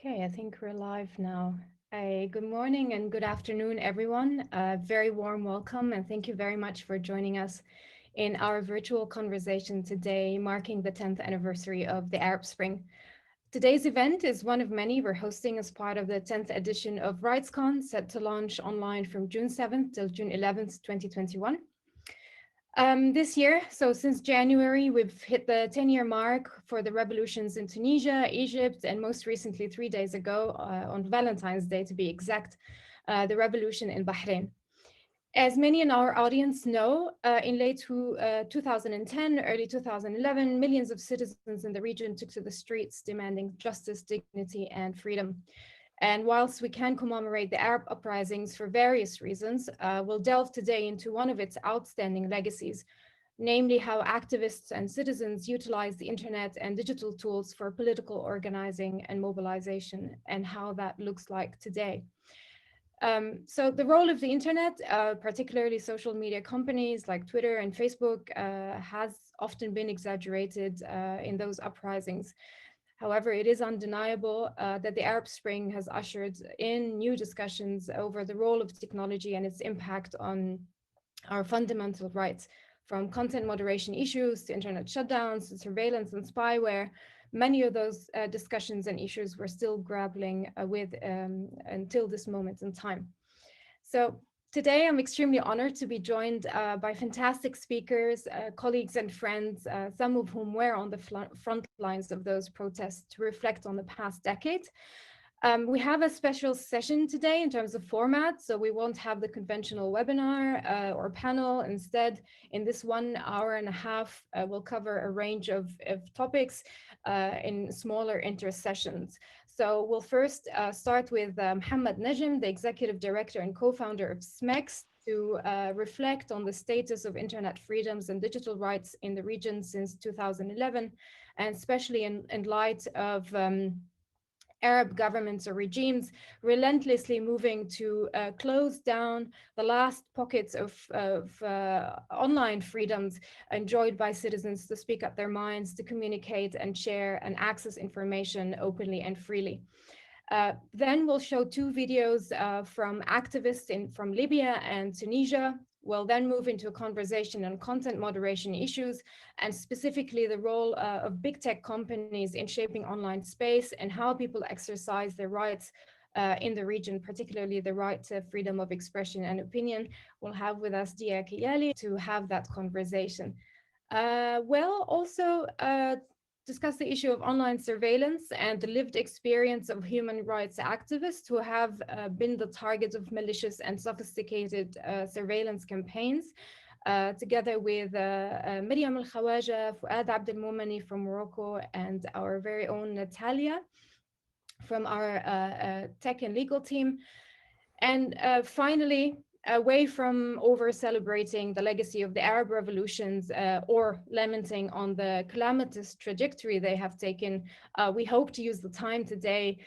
Okay, I think we're live now. Good morning and good afternoon, everyone. Very warm welcome and thank you very much for joining us in our virtual conversation today, marking the 10th anniversary of the Arab Spring. Today's event is one of many we're hosting as part of the 10th edition of RightsCon, set to launch online from June 7th till June 11th, 2021. This year, so since January, we've hit the 10-year mark for the revolutions in Tunisia, Egypt, and most recently, 3 days ago, on Valentine's Day to be exact, the revolution in Bahrain. As many in our audience know, in late 2010, early 2011, millions of citizens in the region took to the streets demanding justice, dignity, and freedom. And whilst we can commemorate the Arab uprisings for various reasons, we'll delve today into one of its outstanding legacies, namely how activists and citizens utilize the internet and digital tools for political organizing and mobilization, and how that looks like today. So the role of the internet, particularly social media companies like Twitter and Facebook, has often been exaggerated in those uprisings. However, it is undeniable that the Arab Spring has ushered in new discussions over the role of technology and its impact on our fundamental rights, from content moderation issues to internet shutdowns to surveillance and spyware. Many of those discussions and issues we're still grappling with until this moment in time. So today, I'm extremely honored to be joined by fantastic speakers, colleagues and friends, some of whom were on the front lines of those protests to reflect on the past decade. We have a special session today in terms of format, so we won't have the conventional webinar or panel. Instead, in this 1 hour and a half, we'll cover a range of topics in smaller intersessions. So we'll first start with Mohammed Najm, the Executive Director and co-founder of SMEX, to reflect on the status of internet freedoms and digital rights in the region since 2011, and especially in light of Arab governments or regimes relentlessly moving to close down the last pockets of online freedoms enjoyed by citizens to speak up their minds, to communicate and share and access information openly and freely. Then we'll show 2 videos from activists from Libya and Tunisia. We'll then move into a conversation on content moderation issues and specifically the role of big tech companies in shaping online space and how people exercise their rights in the region, particularly the right to freedom of expression and opinion. We'll have with us Dia Kiyali to have that conversation. We'll also discuss the issue of online surveillance and the lived experience of human rights activists who have been the target of malicious and sophisticated surveillance campaigns, together with Miriam Al-Khawaja, Fuad Abdelmoumani from Morocco, and our very own Natalia from our tech and legal team. And finally, away from over celebrating the legacy of the Arab revolutions or lamenting on the calamitous trajectory they have taken, we hope to use the time today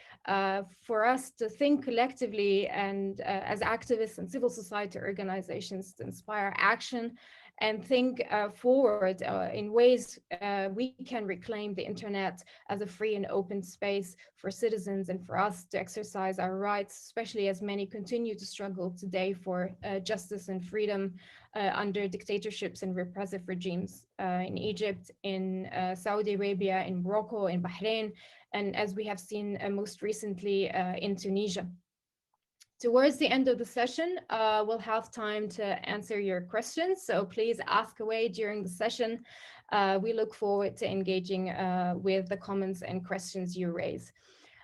for us to think collectively and as activists and civil society organizations to inspire action and think forward in ways we can reclaim the internet as a free and open space for citizens and for us to exercise our rights, especially as many continue to struggle today for justice and freedom under dictatorships and repressive regimes in Egypt, in Saudi Arabia, in Morocco, in Bahrain, and as we have seen most recently in Tunisia. Towards the end of the session, we'll have time to answer your questions, so please ask away during the session. We look forward to engaging with the comments and questions you raise.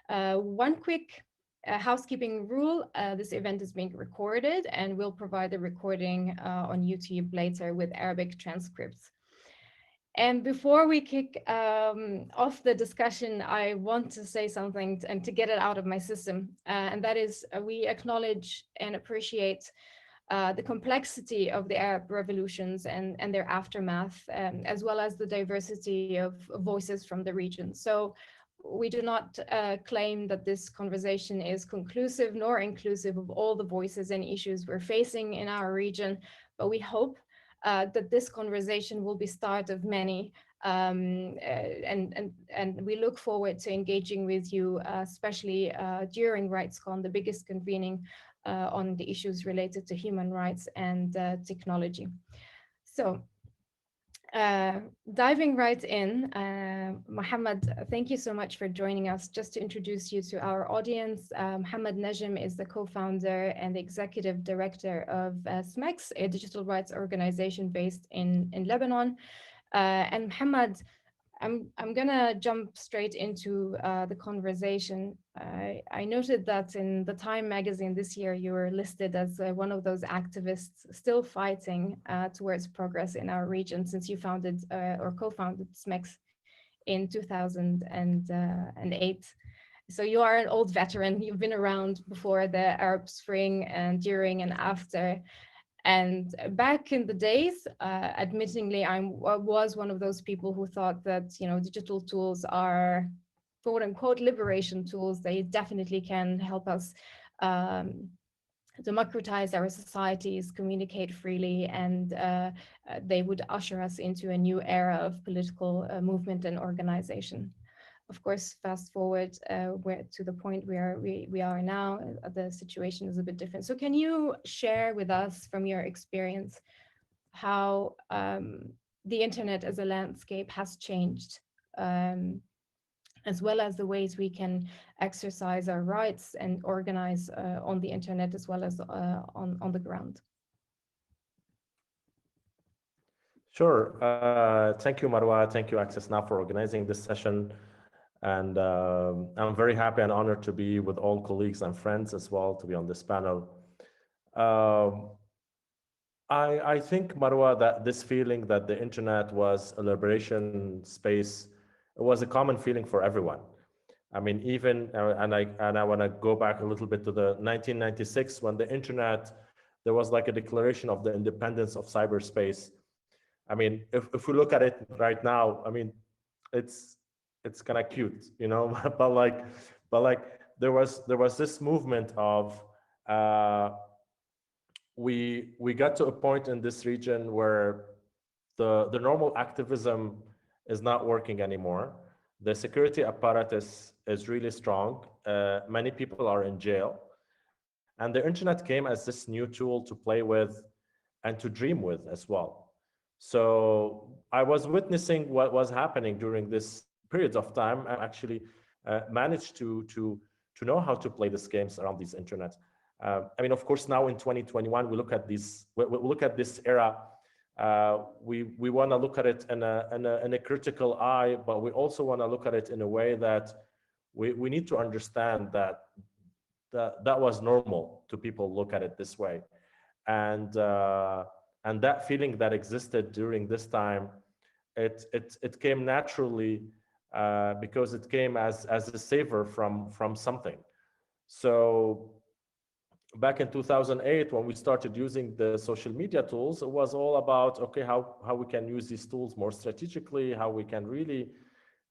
One quick housekeeping rule, this event is being recorded and we'll provide the recording on YouTube later with Arabic transcripts. And before we kick off the discussion, I want to say something and to get it out of my system. And that is, we acknowledge and appreciate the complexity of the Arab revolutions and their aftermath, as well as the diversity of voices from the region. So we do not claim that this conversation is conclusive nor inclusive of all the voices and issues we're facing in our region, but we hope that this conversation will be start of many And we look forward to engaging with you, especially during RightsCon, the biggest convening on the issues related to human rights and technology. So uh, diving right in, Mohammed, thank you so much for joining us. Just to introduce you to our audience, Mohammed Najm is the co-founder and executive director of SMEX, a digital rights organization based in Lebanon. And Mohammed, I'm gonna jump straight into the conversation. I noted that in the Time magazine this year, you were listed as one of those activists still fighting towards progress in our region since you founded or co-founded SMEX in 2008. So you are an old veteran. You've been around before the Arab Spring and during and after. And back in the days, admittingly, I was one of those people who thought that, you know, digital tools are quote unquote liberation tools. They definitely can help us um, democratize our societies, communicate freely, and they would usher us into a new era of political movement and organization. Of course, fast forward where to the point where we are now, the situation is a bit different. So can you share with us from your experience how the internet as a landscape has changed, um, as well as the ways we can exercise our rights and organize on the internet as well as on the ground? Sure. Thank you, Marwa. Thank you, Access Now, for organizing this session. And I'm very happy and honored to be with all colleagues and friends as well to be on this panel. Um, I think, Marwa, that this feeling that the internet was a liberation space, it was a common feeling for everyone. I mean, even and I want to go back a little bit to the 1996 when the internet, there was like a declaration of the independence of cyberspace. I mean, if we look at it right now, I mean, it's it's kind of cute, you know, but like there was this movement of uh, we got to a point in this region where the normal activism is not working anymore. The security apparatus is really strong. Many people are in jail, and the internet came as this new tool to play with and to dream with as well. So I was witnessing what was happening during this period of time. I actually managed to know how to play these games around these internet. I mean, of course, now in 2021, we look at these. We look at this era. We want to look at it in a critical eye, but we also want to look at it in a way that we need to understand that was normal to people look at it this way, and uh, and that feeling that existed during this time, it came naturally because it came as a savor from something. So back in 2008, when we started using the social media tools, it was all about, okay, how we can use these tools more strategically, how we can really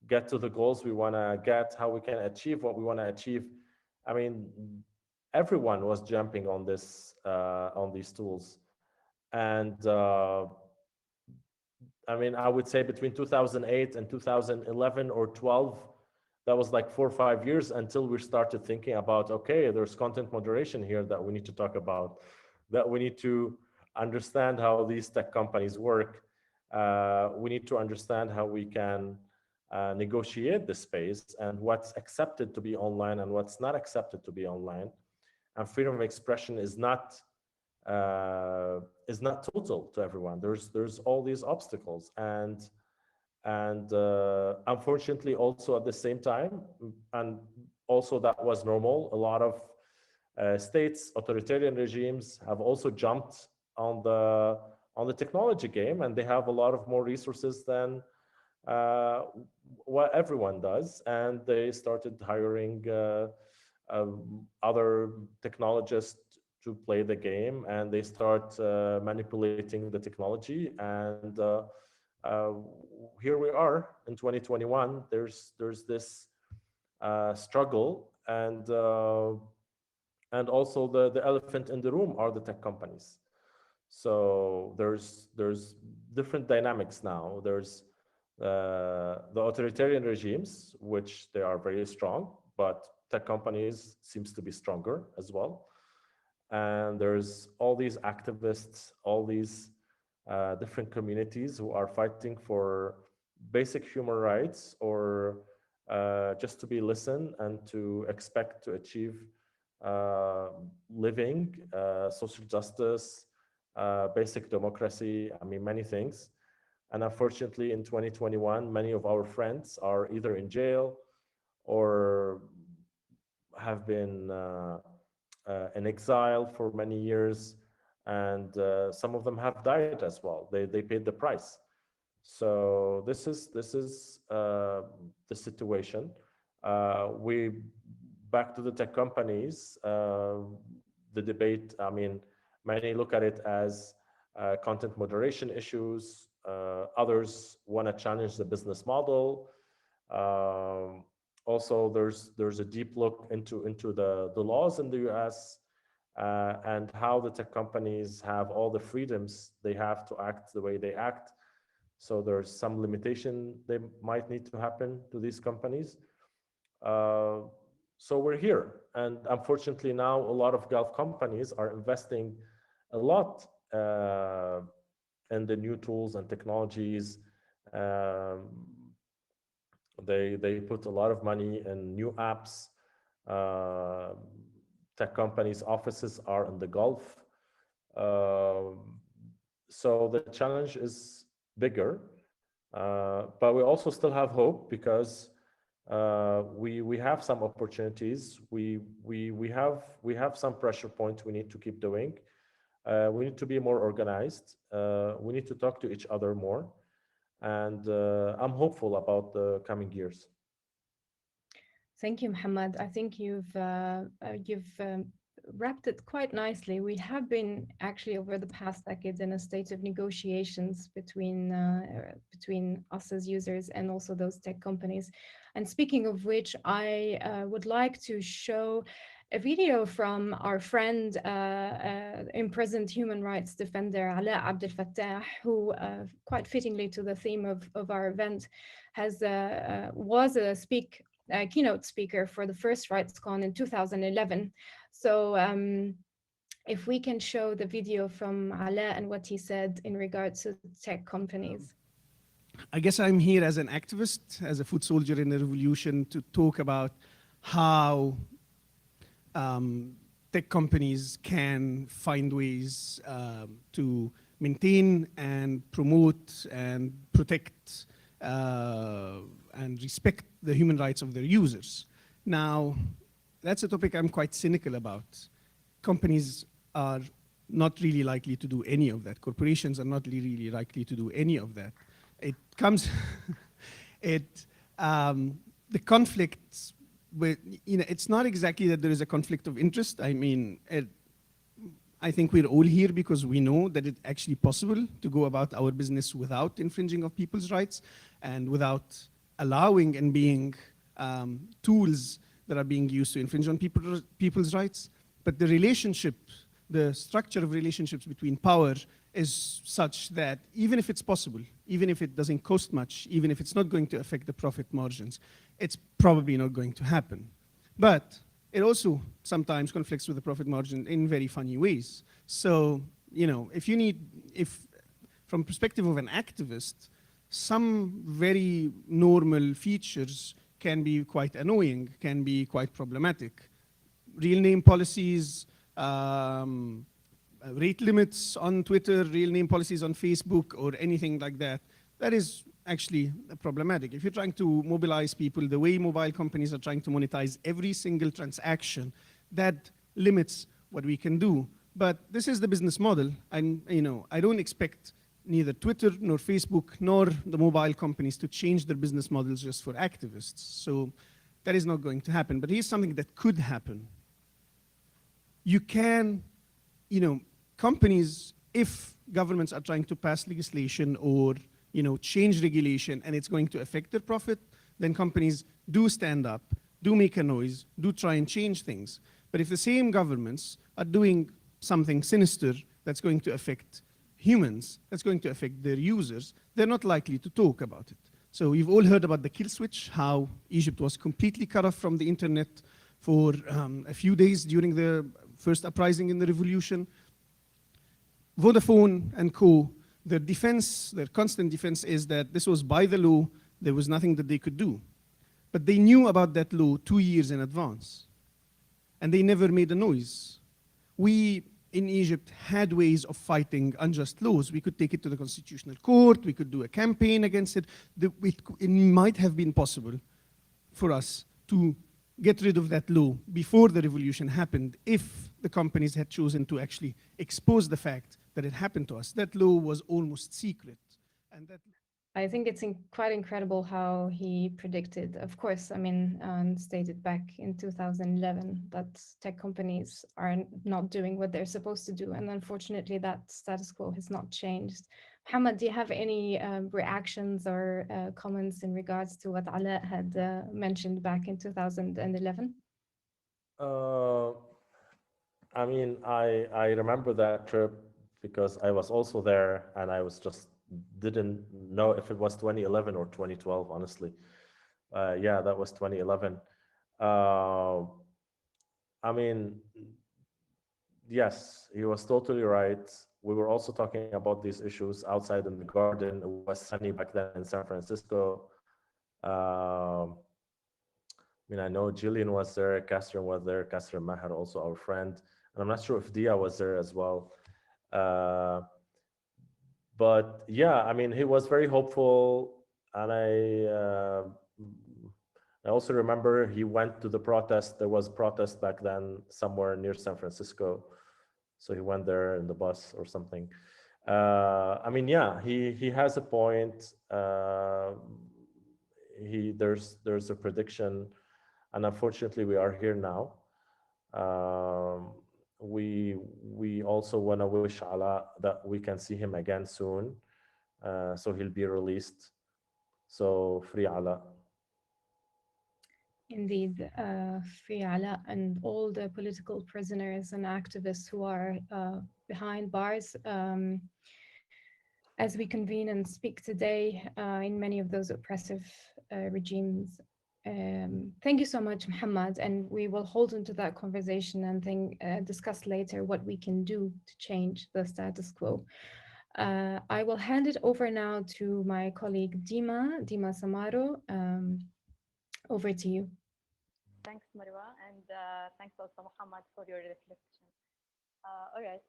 get to the goals we want to get, how we can achieve what we want to achieve. I mean, everyone was jumping on this on these tools, and I mean, I would say between 2008 and 2011 or 12, that was like 4 or 5 years until we started thinking about, okay, there's content moderation here that we need to talk about, that we need to understand how these tech companies work. We need to understand how we can negotiate the space and what's accepted to be online and what's not accepted to be online. And freedom of expression uh, is not total to everyone. There's all these obstacles, and unfortunately also at the same time, and also that was normal. A lot of states, authoritarian regimes have also jumped on the technology game, and they have a lot of more resources than uh, what everyone does, and they started hiring other technologists to play the game, and they start manipulating the technology. And uh, here we are in 2021. There's this struggle, and also the elephant in the room are the tech companies. So there's different dynamics now. The authoritarian regimes, which they are very strong, but tech companies seems to be stronger as well. And there's all these activists, all these different communities who are fighting for basic human rights, or just to be listened and to expect to achieve uh, living, social justice, basic democracy, I mean, many things. And unfortunately, in 2021, many of our friends are either in jail or have been in exile for many years, and some of them have died as well. They paid the price. So this is the situation. We back to the tech companies. The debate. I mean, many look at it as content moderation issues. Others want to challenge the business model. Um, Also, there's a deep look into the laws in the U.S. And how the tech companies have all the freedoms they have to act the way they act. So there's some limitation they might need to happen to these companies. Uh, so we're here, and unfortunately now a lot of Gulf companies are investing a lot in the new tools and technologies. Um, they put a lot of money in new apps. Uh, Tech companies' offices are in the Gulf. Um, so the challenge is bigger, but we also still have hope because we have some opportunities. We have some pressure points we need to keep doing. We need to be more organized. We need to talk to each other more, and I'm hopeful about the coming years. Thank you, Mohammed. I think you've wrapped it quite nicely. We have been actually over the past decades in a state of negotiations between us as users and also those tech companies. And speaking of which, I would like to show a video from our friend, imprisoned human rights defender Ala Abdel Fattah, who, quite fittingly to the theme of our event, was a keynote speaker for the first RightsCon in 2011. So if we can show the video from Ala and what he said in regards to tech companies. I guess I'm here as an activist, as a foot soldier in the revolution, to talk about how tech companies can find ways to maintain and promote and protect and respect the human rights of their users. Now, that's a topic I'm quite cynical about. Companies are not really likely to do any of that. Corporations are not really likely to do any of that. It comes, the conflicts with, it's not exactly that there is a conflict of interest. I mean, I think we're all here because we know that it's actually possible to go about our business without infringing of people's rights and without allowing and being tools that are being used to infringe on people's rights. But the relationship, the structure of relationships between power is such that even if it's possible, even if it doesn't cost much, even if it's not going to affect the profit margins, it's probably not going to happen. But it also sometimes conflicts with the profit margin in very funny ways. So, if from perspective of an activist, some very normal features can be quite annoying, can be quite problematic. Real name policies, rate limits on Twitter, real name policies on Facebook, or anything like that, that is actually problematic. If you're trying to mobilize people the way mobile companies are trying to monetize every single transaction, that limits what we can do. But this is the business model, and I don't expect neither Twitter nor Facebook nor the mobile companies to change their business models just for activists. So that is not going to happen. But here's something that could happen. You can, companies, if governments are trying to pass legislation or change regulation and it's going to affect their profit, then companies do stand up, do make a noise, do try and change things. But if the same governments are doing something sinister that's going to affect humans, that's going to affect their users, they're not likely to talk about it. So we've all heard about the kill switch, how Egypt was completely cut off from the internet for a few days during the first uprising in the revolution. Vodafone and co, their defense, their constant defense is that this was by the law, there was nothing that they could do. But they knew about that law 2 years in advance, and they never made a noise. We in Egypt had ways of fighting unjust laws. We could take it to the Constitutional Court, we could do a campaign against it. It might have been possible for us to get rid of that law before the revolution happened if the companies had chosen to actually expose the fact that it happened to us. That law was almost secret. And that I think it's quite incredible how he predicted, of course, I mean, stated back in 2011 that tech companies are not doing what they're supposed to do. And unfortunately, that status quo has not changed. Muhammad, do you have any reactions or comments in regards to what Ala had mentioned back in 2011? I mean, I remember that trip because I was also there, and I was just didn't know if it was 2011 or 2012, honestly. Yeah, that was 2011. I mean, yes, he was totally right. We were also talking about these issues outside in the garden. It was sunny back then in San Francisco. I mean, I know Jillian was there, Catherine was there, Catherine Maher, also our friend. And I'm not sure if Dia was there as well. But yeah, I mean, he was very hopeful. And I also remember he went to the protest. There was a protest back then somewhere near San Francisco. So he went there in the bus or something. I mean, yeah, he has a point. There's a prediction, and unfortunately, we are here now. We also want to wish Ala that we can see him again soon, so he'll be released. So free Ala. Indeed, free Ala and all the political prisoners and activists who are behind bars. As we convene and speak today in many of those oppressive regimes. Thank you so much, Muhammad, and we will hold into that conversation and discuss later what we can do to change the status quo. I will hand it over now to my colleague Dima Samaro. Over to you. Thanks, Marwa, and thanks also, Muhammad, for your reflection. All right,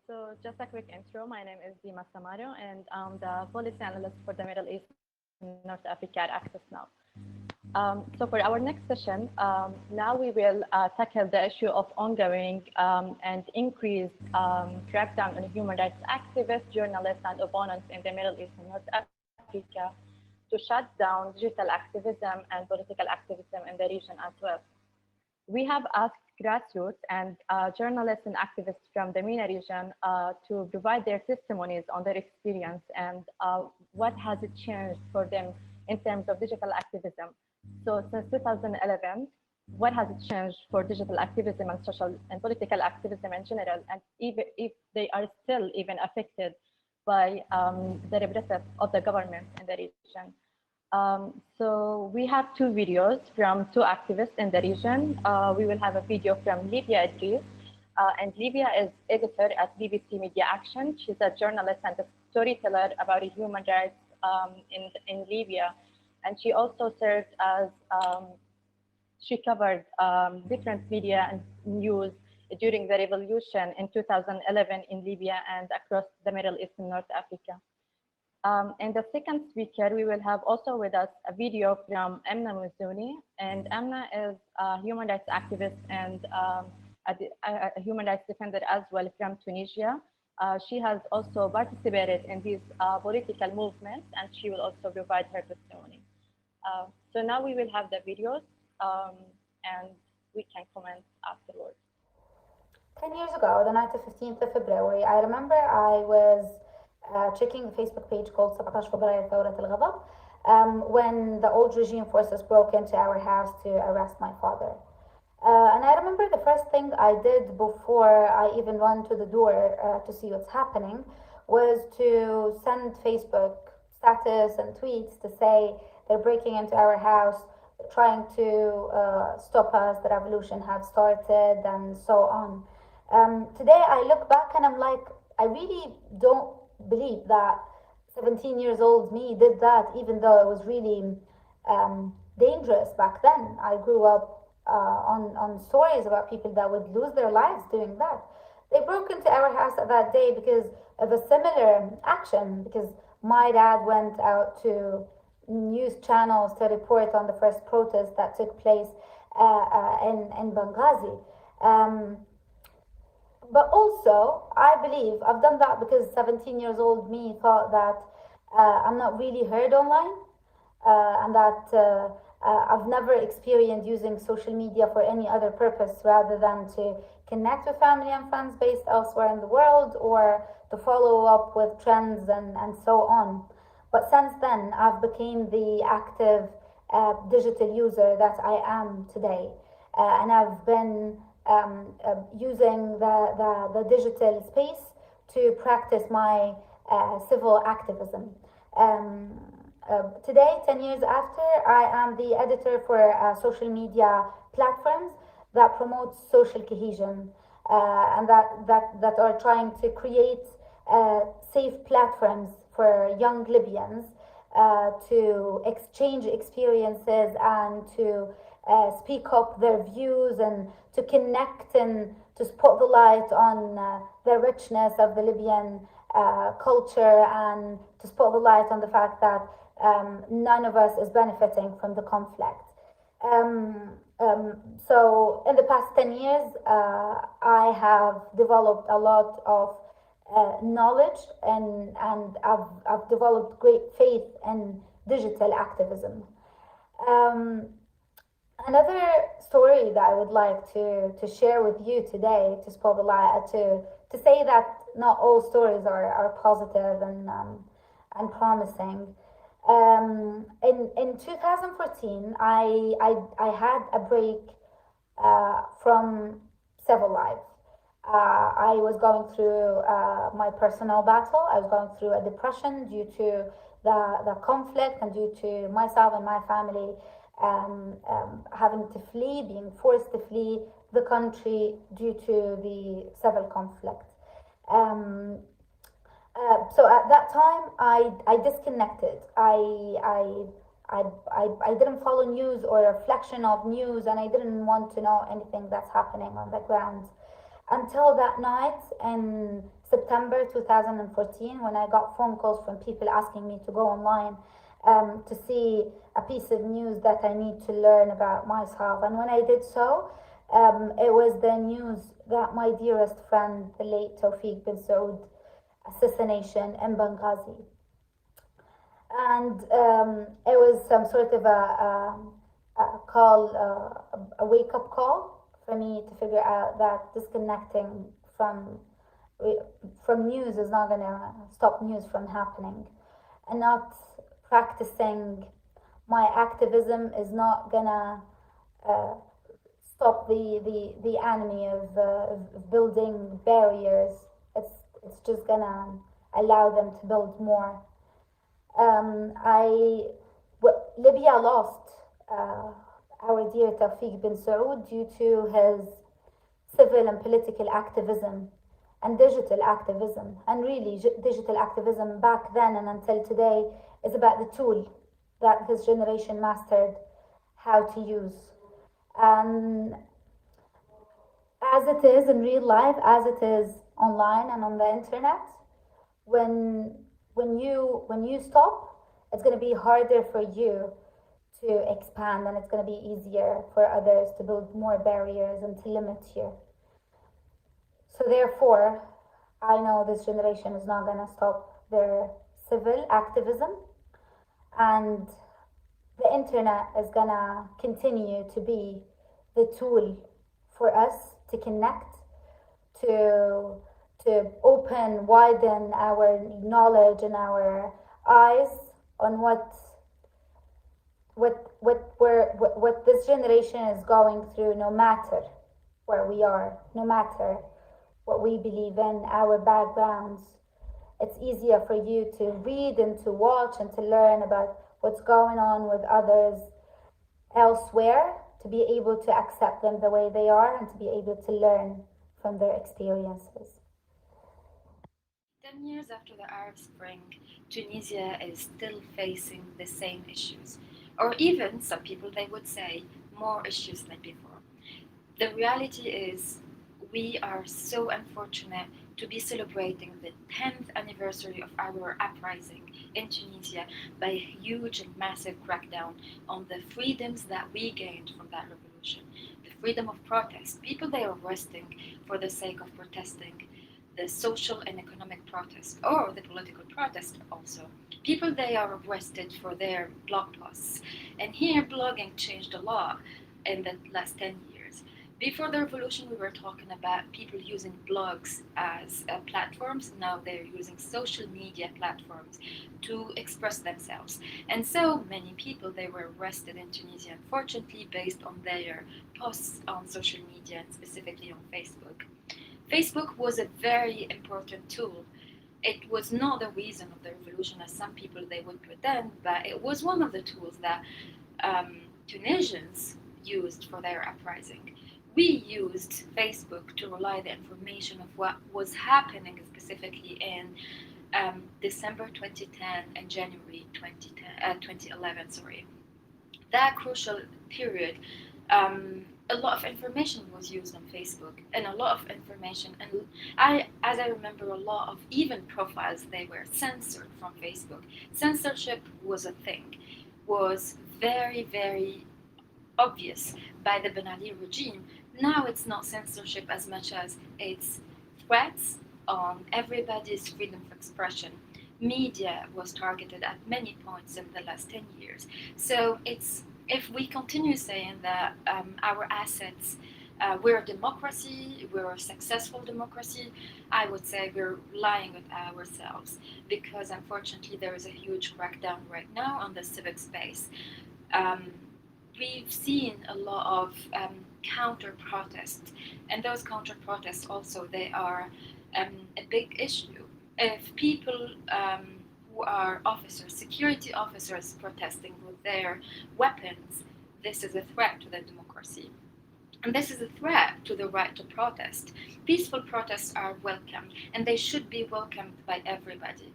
so just a quick intro. My name is Dima Samaro, and I'm the policy analyst for the Middle East and North Africa at Access Now. So for our next session, now we will tackle the issue of ongoing and increased crackdown on human rights activists, journalists, and opponents in the Middle East and North Africa to shut down digital activism and political activism in the region as well. We have asked grassroots and journalists and activists from the MENA region to provide their testimonies on their experience and what has it changed for them in terms of digital activism. So since 2011, what has it changed for digital activism and social and political activism in general, and even if they are still even affected by the repressive of the government in the region. So we have two videos from two activists in the region. We will have a video from Livia Idris, and Livia is editor at BBC Media Action. She's a journalist and a storyteller about human rights in Libya. And she also served as, she covered different media and news during the revolution in 2011 in Libya and across the Middle East and North Africa. And the second speaker, we will have also with us a video from Amna Mouzouni. And Amna is a human rights activist and a human rights defender as well from Tunisia. She has also participated in these political movements, and she will also provide her testimony. So now we will have the videos and we can comment afterwards. 10 years ago, the night of 15th of February, I remember I was checking a Facebook page called 17 فبراير ثورة الغضب when the old regime forces broke into our house to arrest my father. And I remember the first thing I did before I even went to the door to see what's happening was to send Facebook status and tweets to say they're breaking into our house, trying to stop us, the revolution have started, and so on. Today I look back and I'm like, I really don't believe that 17 years old me did that, even though it was really dangerous back then. I grew up on stories about people that would lose their lives doing that. They broke into our house that day because of a similar action, because my dad went out to news channels to report on the first protest that took place in Benghazi. Um, but also, I believe I've done that because 17 years old me thought that I'm not really heard online, and that I've never experienced using social media for any other purpose rather than to connect with family and friends based elsewhere in the world, or to follow up with trends and so on. But since then, I've become the active digital user that I am today. And I've been using the digital space to practice my civil activism. Today, 10 years after, I am the editor for social media platforms that promote social cohesion, and that are trying to create safe platforms for young Libyans to exchange experiences and to speak up their views and to connect and to spot the light on the richness of the Libyan culture, and to spot the light on the fact that none of us is benefiting from the conflict. So in the past 10 years, I have developed a lot of knowledge, and I've developed great faith in digital activism. Um, Another story that I would like to share with you today, to spot the light, to say that not all stories are positive and promising. In 2014, I had a break from civil life. I was going through my personal battle. I was going through a depression due to the conflict, and due to myself and my family having to flee, being forced to flee the country due to the civil conflict. Um, so at that time, I disconnected. I didn't follow news or reflection of news, and I didn't want to know anything that's happening on the ground until that night in September 2014, when I got phone calls from people asking me to go online to see a piece of news that I need to learn about myself. And when I did so, it was the news that my dearest friend, the late Tawfiq bin Saud, assassination in Benghazi. And it was some sort of a call, a wake-up call for me to figure out that disconnecting from news is not going to stop news from happening, and not practicing my activism is not going to stop the enemy of building barriers. It's just going to allow them to build more. Libya lost our dear Tawfiq bin Saud due to his civil and political activism and digital activism. And really, digital activism back then and until today is about the tool that his generation mastered how to use. And as it is in real life, as it is online and on the internet, when you stop, it's going to be harder for you to expand, and it's going to be easier for others to build more barriers and to limit you. So therefore, I know this generation is not going to stop their civil activism, and the internet is going to continue to be the tool for us to connect, to widen our knowledge and our eyes on what this generation is going through, no matter where we are, no matter what we believe in, our backgrounds. It's easier for you to read and to watch and to learn about what's going on with others elsewhere, to be able to accept them the way they are and to be able to learn from their experiences. 10 years after the Arab Spring, Tunisia is still facing the same issues, or even some people they would say more issues than before. The reality is, we are so unfortunate to be celebrating the 10th anniversary of our uprising in Tunisia by a huge and massive crackdown on the freedoms that we gained from that revolution. The freedom of protest, people they are arresting for the sake of protesting, the social and economic protest, or the political protest also. People they are arrested for their blog posts. And here blogging changed a lot in the last 10 years. Before the revolution, we were talking about people using blogs as platforms. Now they're using social media platforms to express themselves. And so many people, they were arrested in Tunisia, unfortunately, based on their posts on social media, and specifically on Facebook. Facebook was a very important tool. It was not the reason of the revolution, as some people they would pretend, but it was one of the tools that Tunisians used for their uprising. We used Facebook to relay the information of what was happening specifically in December 2010 and January 2011. Sorry, that crucial period. A lot of information was used on Facebook, and a lot of information, and as I remember, a lot of even profiles they were censored from Facebook. Censorship was a thing, was very, very obvious by the Ben Ali regime. Now it's not censorship as much as it's threats on everybody's freedom of expression. Media was targeted at many points in the last 10 years. So it's, if we continue saying that our assets, we're a democracy, we're a successful democracy, I would say we're lying with ourselves, because unfortunately there is a huge crackdown right now on the civic space. We've seen a lot of counter protests, and those counter protests also, they are a big issue. If people who are officers, security officers, protesting with their weapons, this is a threat to the democracy. And this is a threat to the right to protest. Peaceful protests are welcome, and they should be welcomed by everybody.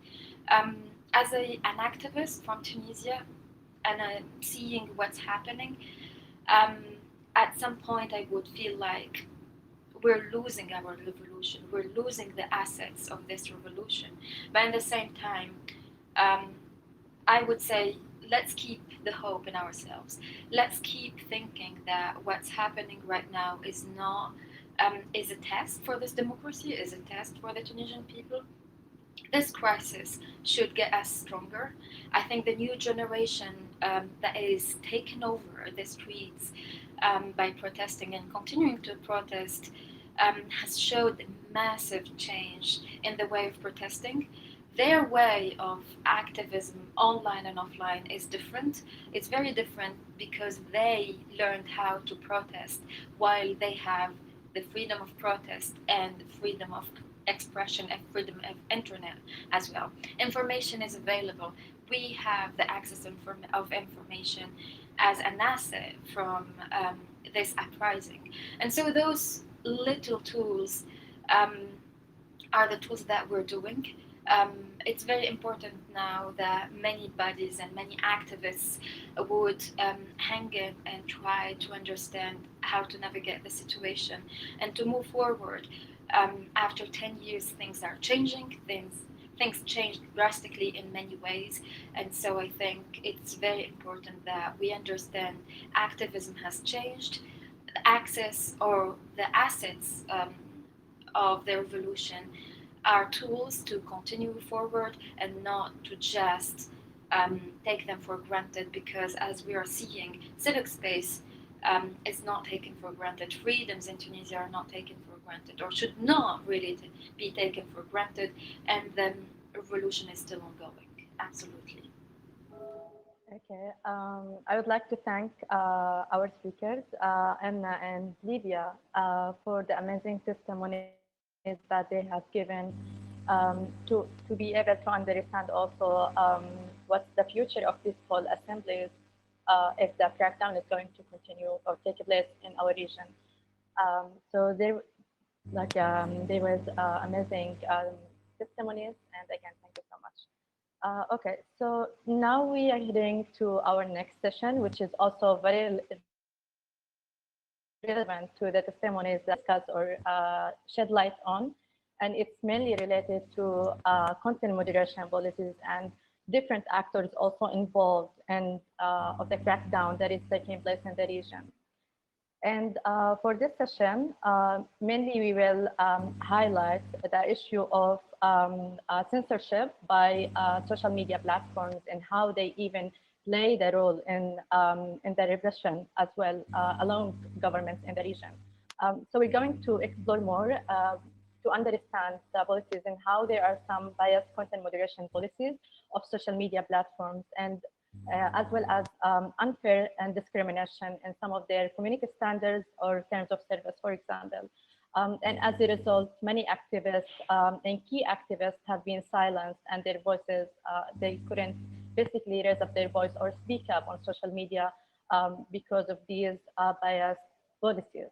As an activist from Tunisia, and seeing what's happening, at some point I would feel like we're losing our revolution, we're losing the assets of this revolution. But at the same time, I would say, let's keep the hope in ourselves. Let's keep thinking that what's happening right now is not, is a test for this democracy, is a test for the Tunisian people. This crisis should get us stronger. I think the new generation that is taking over the streets by protesting and continuing to protest has showed massive change in the way of protesting. Their way of activism, online and offline, is different. It's very different because they learned how to protest while they have the freedom of protest and freedom of expression and freedom of internet as well. Information is available. We have the access of information as an asset from this uprising. And so those little tools are the tools that we're doing. It's very important now that many bodies and many activists would hang in and try to understand how to navigate the situation and to move forward. After 10 years, things are changing. Things changed drastically in many ways, and so I think it's very important that we understand activism has changed. The access or the assets of the revolution are tools to continue forward and not to just take them for granted, because as we are seeing, civic space is not taken for granted. Freedoms in Tunisia are not taken for granted, or should not really be taken for granted, and the revolution is still ongoing. Absolutely. Okay, I would like to thank our speakers, Anna and Livia, for the amazing testimonies that they have given to be able to understand also what's the future of these whole assemblies if the crackdown is going to continue or take place in our region. So there was amazing testimonies, and again, thank you so much. Okay, so now we are heading to our next session, which is also very relevant to the testimonies that discuss or shed light on. And it's mainly related to content moderation policies and different actors also involved in of the crackdown that is taking place in the region. And for this session, mainly we will highlight the issue of censorship by social media platforms and how they even play the role in the repression as well along governments in the region. So we're going to explore more to understand the policies and how there are some biased content moderation policies of social media platforms, and as well as unfair and discrimination in some of their community standards or terms of service, for example. And as a result, many activists and key activists have been silenced, and their voices, they couldn't basically raise up their voice or speak up on social media because of these biased policies.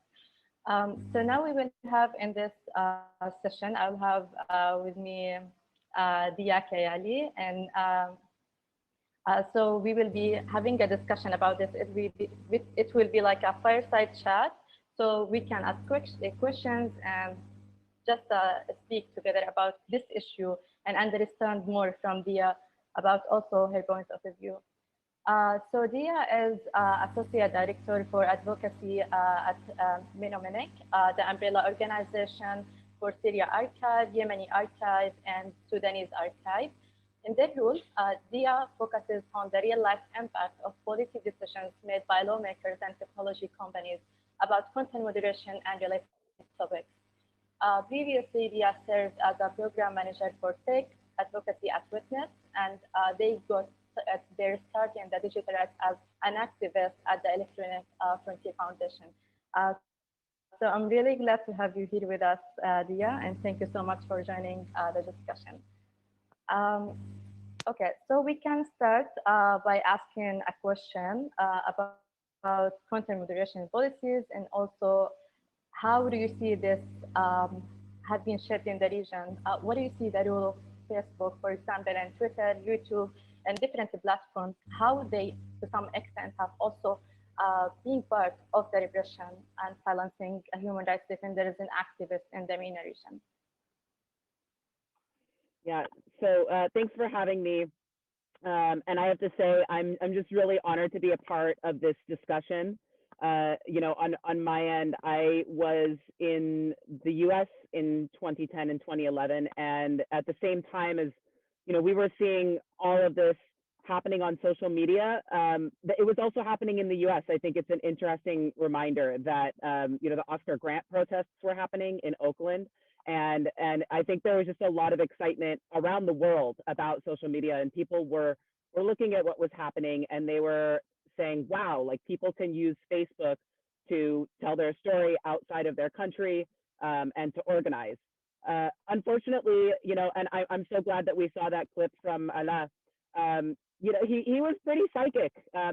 So now we will have in this session, I'll have with me Dia Kayali, and so we will be having a discussion about this. It will be like a fireside chat, so we can ask questions and just speak together about this issue and understand more from Dia about also her point of view. So Dia is Associate Director for Advocacy at Minominik, the umbrella organization for Syria Archive, Yemeni Archive, and Sudanese Archive. In their role, Dia focuses on the real-life impact of policy decisions made by lawmakers and technology companies about content moderation and related topics. Previously, Dia served as a program manager for tech advocacy at Witness, and they got their start in the digital rights as an activist at the Electronic Frontier Foundation. So I'm really glad to have you here with us, Dia, and thank you so much for joining the discussion. Okay, so we can start by asking a question about content moderation policies, and also how do you see this have been shaped in the region? What do you see the role of Facebook, for example, and Twitter, YouTube, and different platforms, how they, to some extent, have also been part of the repression and silencing human rights defenders and activists in the MENA region? Yeah, so thanks for having me. And I have to say, I'm just really honored to be a part of this discussion. You know, on my end, I was in the US in 2010 and 2011. And at the same time as, you know, we were seeing all of this happening on social media, it was also happening in the US. I think it's an interesting reminder that, you know, the Oscar Grant protests were happening in Oakland. And I think there was just a lot of excitement around the world about social media, and people were looking at what was happening, and they were saying, wow, like people can use Facebook to tell their story outside of their country and to organize. Unfortunately, you know, and I'm so glad that we saw that clip from Allah. You know, he was pretty psychic.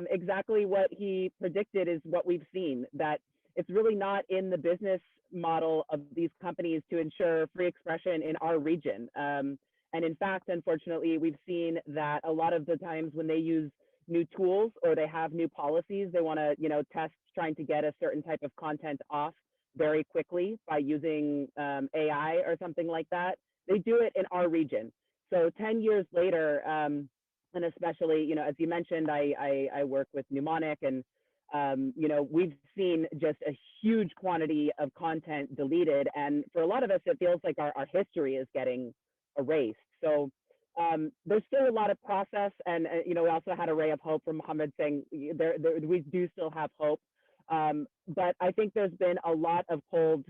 Exactly what he predicted is what we've seen, that it's really not in the business model of these companies to ensure free expression in our region. And in fact, unfortunately, we've seen that a lot of the times when they use new tools or they have new policies, they want to, you know, test trying to get a certain type of content off very quickly by using AI or something like that. They do it in our region. So 10 years later, and especially, you know, as you mentioned, I work with Mnemonic, and you know, we've seen just a huge quantity of content deleted. And for a lot of us, it feels like our history is getting erased. So there's still a lot of process. And, you know, we also had a ray of hope from Mohammed saying we do still have hope. But I think there's been a lot of cold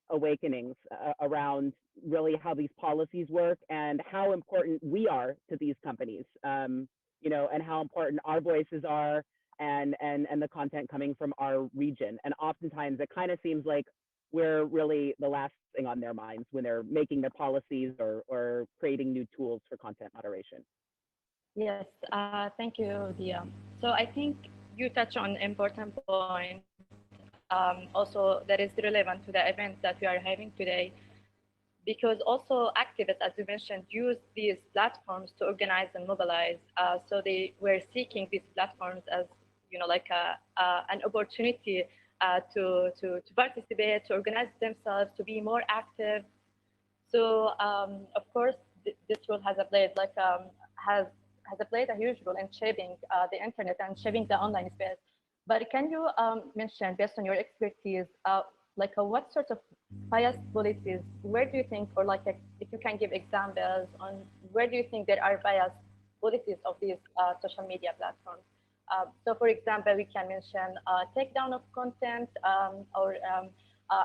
awakenings around really how these policies work and how important we are to these companies, you know, and how important our voices are, and the content coming from our region. And oftentimes it kind of seems like we're really the last thing on their minds when they're making their policies or creating new tools for content moderation. Yes, thank you, Dia. So I think you touch on an important point, also that is relevant to the event that we are having today, because also activists, as you mentioned, use these platforms to organize and mobilize. So they were seeking these platforms as, like an opportunity to participate, to organize themselves, to be more active. So of course, this role has played a huge role in shaping the internet and shaping the online space. But can you mention, based on your expertise, what sort of biased policies? Where do you think, or if you can give examples on where do you think there are biased policies of these social media platforms? So, for example, we can mention takedown of content or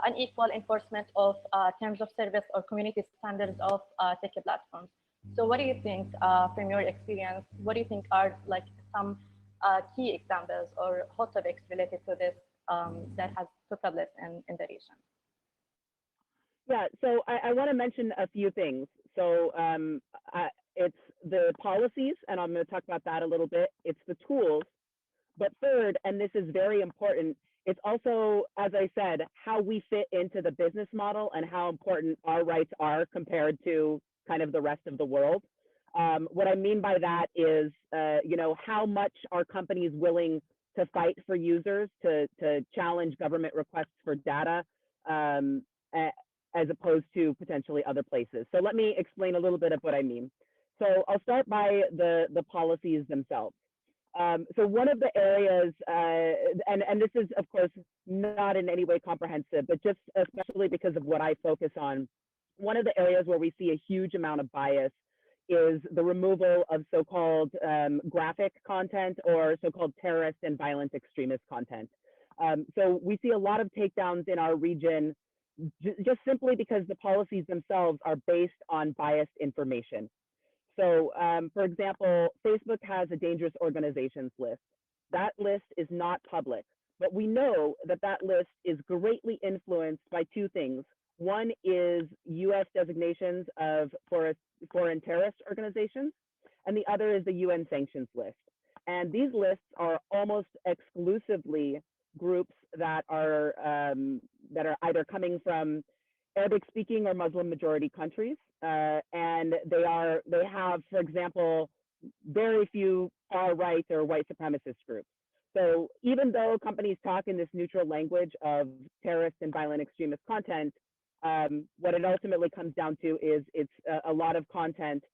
unequal enforcement of terms of service or community standards of tech platforms. So what do you think from your experience, what do you think are some key examples or hot topics related to this that has took place in the region? Yeah, so I want to mention a few things. So it's the policies, and I'm going to talk about that a little bit. It's the tools. But third, and this is very important, it's also, as I said, how we fit into the business model and how important our rights are compared to kind of the rest of the world. What I mean by that is, how much are companies willing to fight for users, to challenge government requests for data, as opposed to potentially other places. So let me explain a little bit of what I mean. So I'll start by the policies themselves. So one of the areas, and this is of course not in any way comprehensive, but just especially because of what I focus on, one of the areas where we see a huge amount of bias is the removal of so-called graphic content or so-called terrorist and violent extremist content. So we see a lot of takedowns in our region just simply because the policies themselves are based on biased information. So, for example, Facebook has a dangerous organizations list. That list is not public, but we know that that list is greatly influenced by two things. One is US designations of foreign terrorist organizations, and the other is the UN sanctions list. And these lists are almost exclusively groups that are either coming from Arabic-speaking or Muslim-majority countries, and they have, for example, very few far-right or white supremacist groups. So even though companies talk in this neutral language of terrorist and violent extremist content, what it ultimately comes down to is it's a lot of content,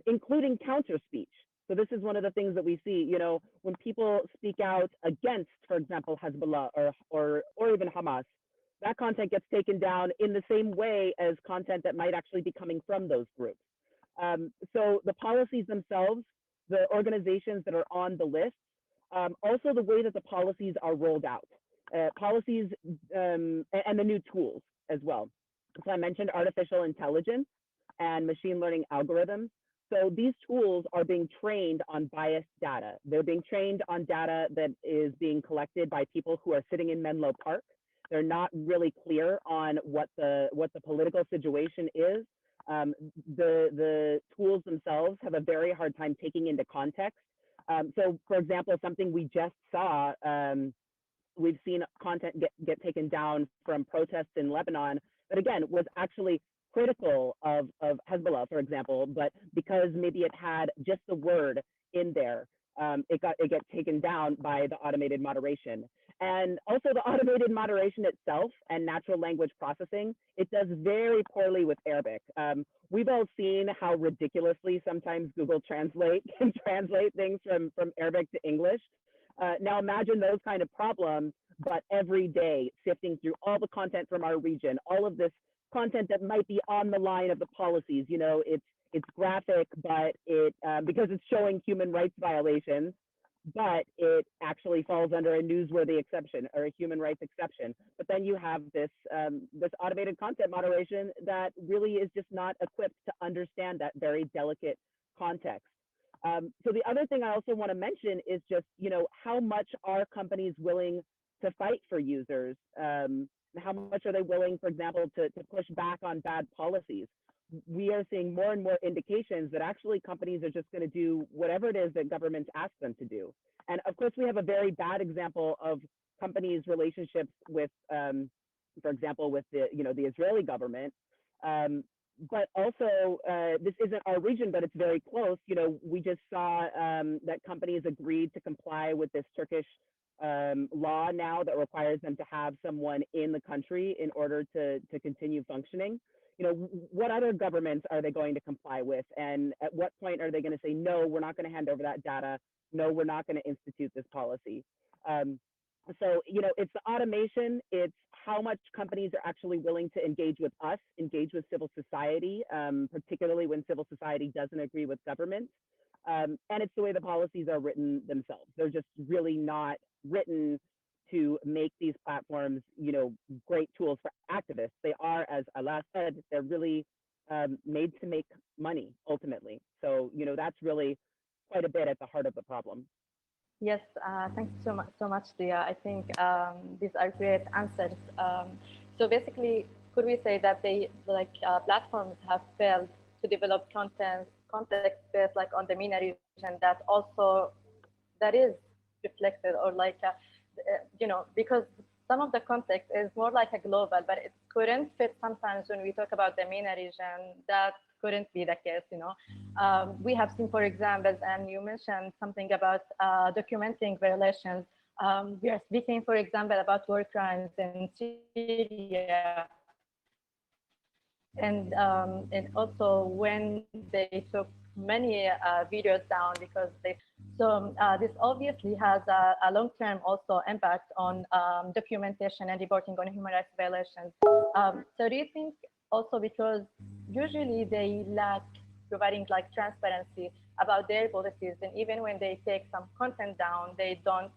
including counter speech. So this is one of the things that we see, when people speak out against, for example, Hezbollah or even Hamas, that content gets taken down in the same way as content that might actually be coming from those groups. So the policies themselves, the organizations that are on the list, also the way that the policies are rolled out, policies and the new tools as well. So I mentioned artificial intelligence and machine learning algorithms. So these tools are being trained on biased data. They're being trained on data that is being collected by people who are sitting in Menlo Park. They're not really clear on what the political situation is. The tools themselves have a very hard time taking into context. So for example, something we just saw, we've seen content get taken down from protests in Lebanon, but again, was actually critical of Hezbollah, for example, but because maybe it had just the word in there, it got taken down by the automated moderation. And also the automated moderation itself and natural language processing, it does very poorly with Arabic. We've all seen how ridiculously sometimes Google Translate can translate things from Arabic to English. Now imagine those kind of problems, but every day sifting through all the content from our region, all of this content that might be on the line of the policies, it's graphic, but it because it's showing human rights violations, but it actually falls under a newsworthy exception or a human rights exception. But then you have this automated content moderation that really is just not equipped to understand that very delicate context. So the other thing I also want to mention is just, how much are companies willing to fight for users? How How much are they willing, for example, to push back on bad policies? We are seeing more and more indications that actually companies are just going to do whatever it is that governments ask them to do. And of course, we have a very bad example of companies' relationships with, for example, with the the Israeli government. But also, this isn't our region, but it's very close. We just saw that companies agreed to comply with this Turkish law now that requires them to have someone in the country in order to continue functioning. What other governments are they going to comply with? And at what point are they going to say, no, we're not going to hand over that data. No, we're not going to institute this policy. So, it's the automation, it's how much companies are actually willing to engage with us, engage with civil society, particularly when civil society doesn't agree with government. And it's the way the policies are written themselves. They're just really not written to make these platforms, great tools for activists. They are, as Allah said, they're really made to make money ultimately. So, that's really quite a bit at the heart of the problem. Yes, thanks so much, Dia. I think these are great answers. So basically, could we say that platforms have failed to develop context based on the MENA region that is reflected, or because some of the context is more like a global, but it couldn't fit sometimes when we talk about the MENA region. That couldn't be the case, we have seen, for example, and you mentioned something about documenting violations. We are speaking, for example, about war crimes in Syria. And also when they took many videos down because this obviously has a long-term also impact on documentation and reporting on human rights violations. So do you think also because usually they lack providing transparency about their policies, and even when they take some content down, they don't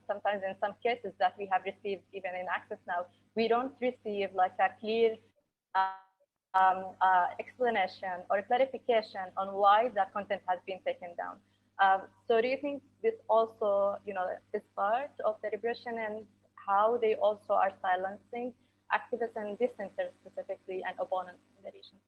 sometimes in some cases that we have received even in Access Now, we don't receive a clear explanation or clarification on why that content has been taken down. So do you think this also, is part of the repression and how they also are silencing activists and dissenters specifically and opponents in the region?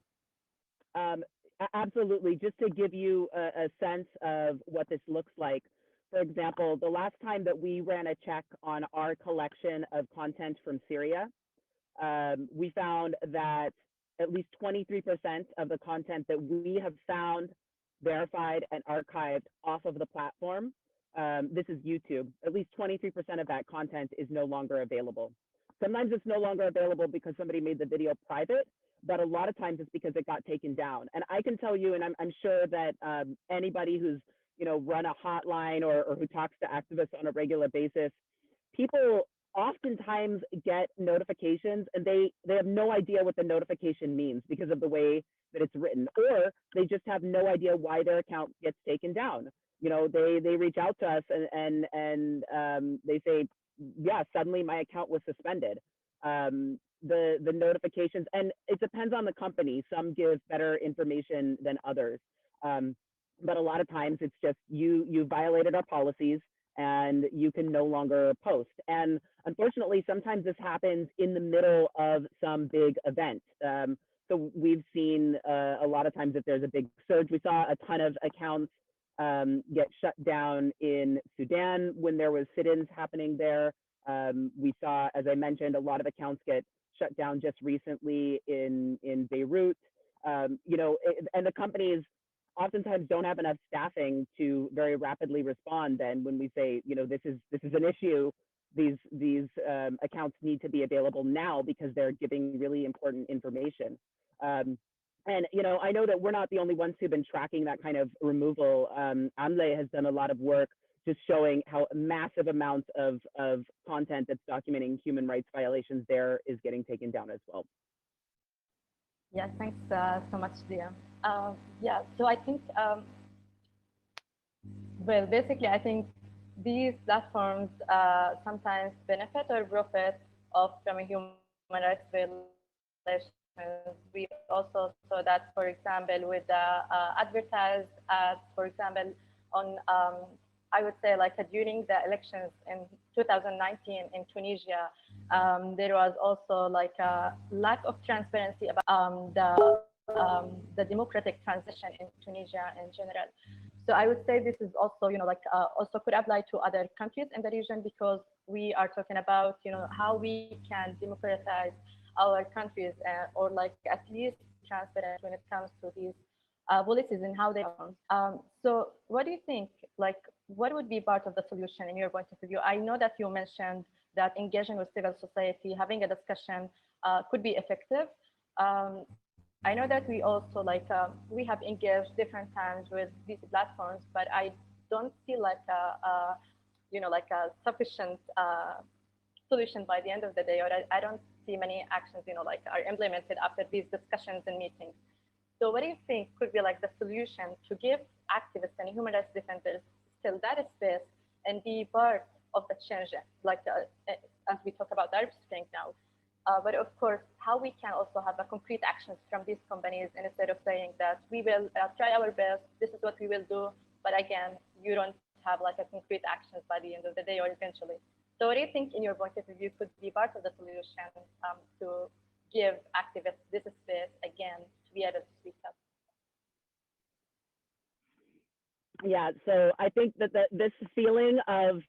Absolutely. Just to give you a sense of what this looks like, for example, the last time that we ran a check on our collection of content from Syria, we found that at least 23% of the content that we have found, verified, and archived off of the platform, this is YouTube, at least 23% of that content is no longer available. Sometimes it's no longer available because somebody made the video private, but a lot of times it's because it got taken down. And I can tell you, and I'm sure that anybody who's run a hotline or who talks to activists on a regular basis, people oftentimes get notifications and they have no idea what the notification means because of the way that it's written, or they just have no idea why their account gets taken down. They reach out to us and they say, yeah, suddenly my account was suspended. The notifications, and it depends on the company. Some give better information than others. But a lot of times it's just you violated our policies and you can no longer post. And unfortunately, sometimes this happens in the middle of some big event. So we've seen a lot of times if there's a big surge, we saw a ton of accounts get shut down in Sudan when there was sit-ins happening there. We saw, as I mentioned, a lot of accounts get shut down just recently in Beirut. And the companies oftentimes don't have enough staffing to very rapidly respond. Then when we say, this is an issue, these accounts need to be available now because they're giving really important information. And I know that we're not the only ones who've been tracking that kind of removal. AMLE has done a lot of work just showing how massive amounts of content that's documenting human rights violations there is getting taken down as well. Yeah, thanks so much, Dia. Yeah, so I think, well, basically, I think these platforms sometimes benefit or profit from a human rights violation. We also saw that, for example, with the advertised ads, for example, on, I would say, during the elections in 2019 in Tunisia, There was also like a lack of transparency about the democratic transition in Tunisia in general. So I would say this is also, also could apply to other countries in the region, because we are talking about, how we can democratize our countries, or like at least transparent when it comes to these policies and how they are. So what do you think, like, what would be part of the solution in your point of view? I know that you mentioned that engaging with civil society, having a discussion could be effective. I know that we also we have engaged different times with these platforms, but I don't see like a sufficient solution by the end of the day, or I don't see many actions are implemented after these discussions and meetings. So what do you think could be like the solution to give activists and human rights defenders still that space and be part of the change, as we talk about Arab Spring now? But of course, how we can also have a concrete actions from these companies, instead of saying that we will try our best, this is what we will do, but again, you don't have like a concrete actions by the end of the day or eventually. So what do you think, in your point of view, could be part of the solution to give activists this space again to be able to speak up? Yeah, so I think that this feeling of,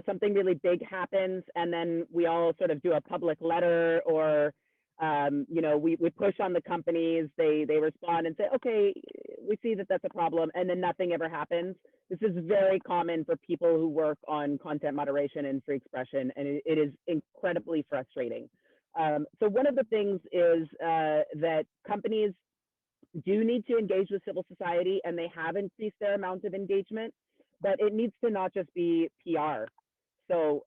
something really big happens and then we all sort of do a public letter, or, we push on the companies, they respond and say, okay, we see that that's a problem, and then nothing ever happens. This is very common for people who work on content moderation and free expression, and it is incredibly frustrating. So one of the things is that companies do need to engage with civil society, and they have increased their amount of engagement, but it needs to not just be PR. So,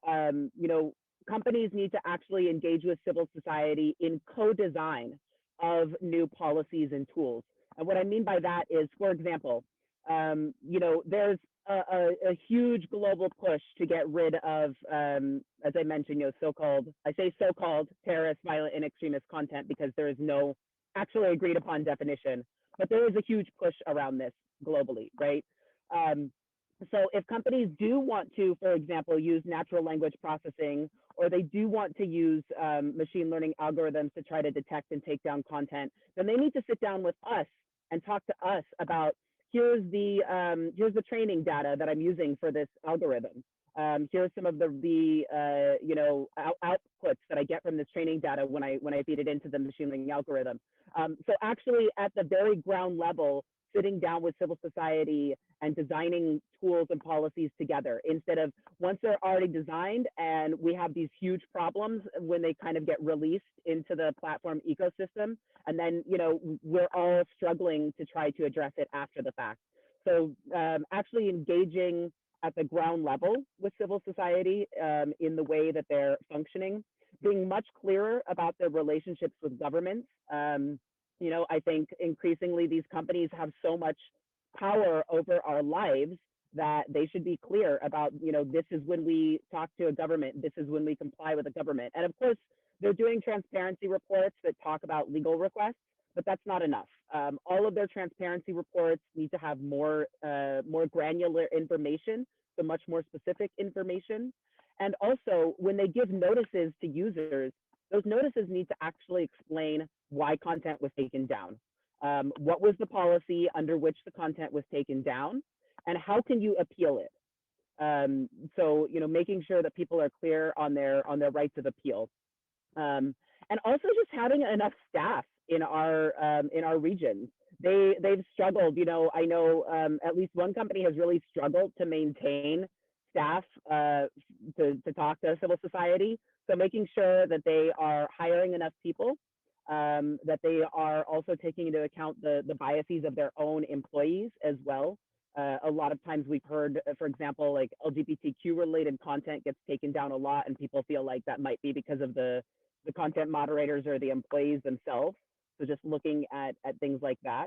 companies need to actually engage with civil society in co-design of new policies and tools. And what I mean by that is, for example, there's a huge global push to get rid of, as I mentioned, so-called terrorist, violent, and extremist content, because there is no actually agreed upon definition, but there is a huge push around this globally, right? So if companies do want to, for example, use natural language processing, or they do want to use machine learning algorithms to try to detect and take down content, then they need to sit down with us and talk to us about, here's the training data that I'm using for this algorithm. Here's some of the outputs that I get from this training data when I feed it into the machine learning algorithm. So actually, at the very ground level, sitting down with civil society and designing tools and policies together, instead of once they're already designed and we have these huge problems when they kind of get released into the platform ecosystem, and then we're all struggling to try to address it after the fact. So actually engaging at the ground level with civil society in the way that they're functioning, being much clearer about their relationships with governments. I think increasingly these companies have so much power over our lives that they should be clear about, this is when we talk to a government, this is when we comply with a government. And of course, they're doing transparency reports that talk about legal requests, but that's not enough. All of their transparency reports need to have more granular information, so much more specific information. And also, when they give notices to users, those notices need to actually explain why content was taken down. What was the policy under which the content was taken down, and how can you appeal it? So, making sure that people are clear on their rights of appeal, and also just having enough staff in our regions. They've struggled. I know at least one company has really struggled to maintain staff to talk to civil society. So making sure that they are hiring enough people, that they are also taking into account the biases of their own employees as well. A lot of times we've heard, for example, like LGBTQ related content gets taken down a lot, and people feel like that might be because of the content moderators or the employees themselves. So just looking at things like that.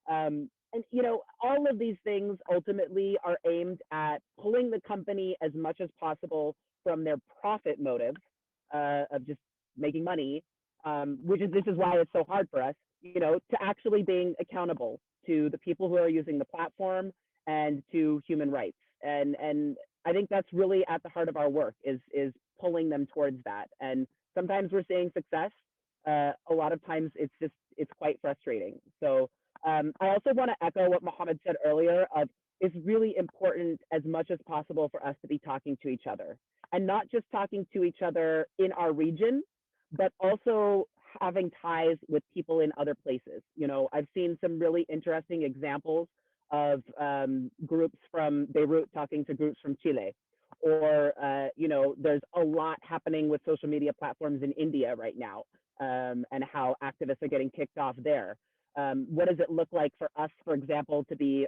And all of these things ultimately are aimed at pulling the company as much as possible from their profit motive of just making money, this is why it's so hard for us, to actually being accountable to the people who are using the platform and to human rights. And I think that's really at the heart of our work, is pulling them towards that. And sometimes we're seeing success. A lot of times it's quite frustrating. So I also want to echo what Mohammed said earlier of it's really important as much as possible for us to be talking to each other, and not just talking to each other in our region, but also having ties with people in other places. You know, I've seen some really interesting examples of groups from Beirut talking to groups from Chile, or you know, there's a lot happening with social media platforms in India right now, and how activists are getting kicked off there. What does it look like for us, for example, to be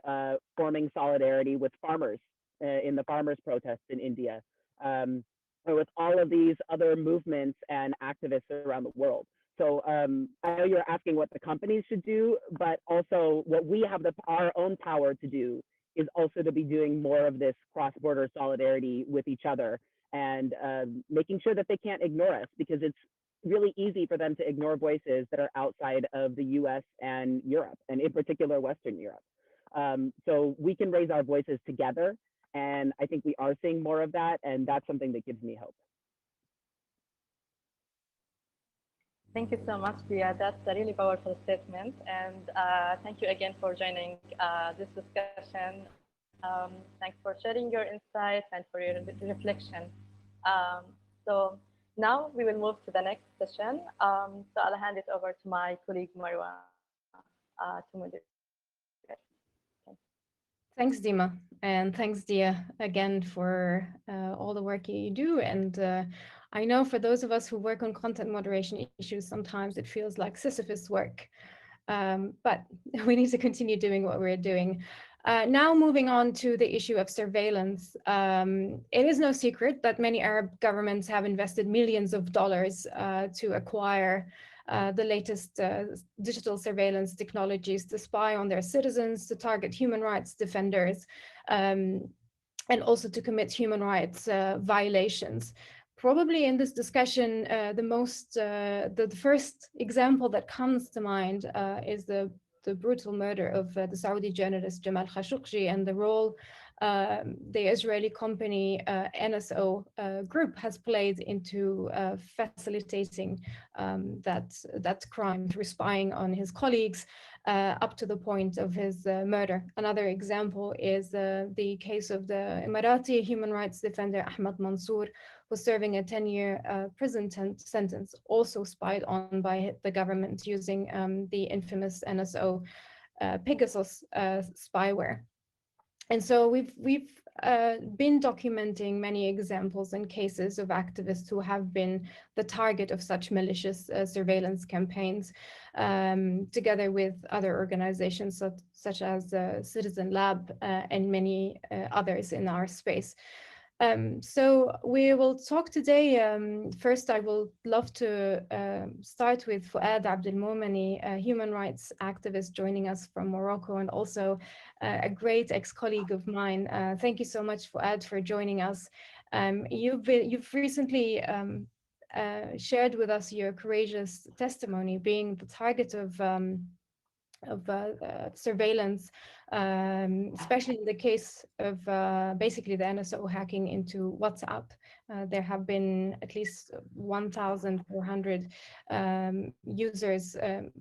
forming solidarity with farmers in the farmers' protests in India, or with all of these other movements and activists around the world? So I know you're asking what the companies should do, but also what we have our own power to do is also to be doing more of this cross-border solidarity with each other, and making sure that they can't ignore us, because it's really easy for them to ignore voices that are outside of the US and Europe, and in particular Western Europe. So we can raise our voices together, and I think we are seeing more of that, and that's something that gives me hope. Thank you so much, Dia. That's a really powerful statement. And thank you again for joining this discussion. Thanks for sharing your insights and for your reflection. So now we will move to the next session. So I'll hand it over to my colleague, Marwa, to moderate. Thanks, Dima, and thanks, Dia, again for all the work you do. And I know for those of us who work on content moderation issues, sometimes it feels like Sisyphus work, but we need to continue doing what we're doing. Now moving on to the issue of surveillance. It is no secret that many Arab governments have invested millions of dollars to acquire the latest digital surveillance technologies to spy on their citizens, to target human rights defenders, and also to commit human rights violations. Probably in this discussion, the first example that comes to mind is the brutal murder of the Saudi journalist Jamal Khashoggi, and the role the Israeli company NSO group has played into facilitating that crime through spying on his colleagues up to the point of his murder. Another example is the case of the Emirati human rights defender Ahmad Mansour, who's serving a 10-year prison sentence, also spied on by the government using the infamous NSO Pegasus spyware. And so we've been documenting many examples and cases of activists who have been the target of such malicious surveillance campaigns, together with other organizations such as Citizen Lab and many others in our space. So we will talk today. First, I will love to start with Fouad Abdelmoumeni, a human rights activist joining us from Morocco, and also a great ex-colleague of mine. Thank you so much, Fouad, for joining us. You've recently shared with us your courageous testimony, being the target of surveillance, especially in the case of basically the NSO hacking into WhatsApp. There have been at least 1,400 users,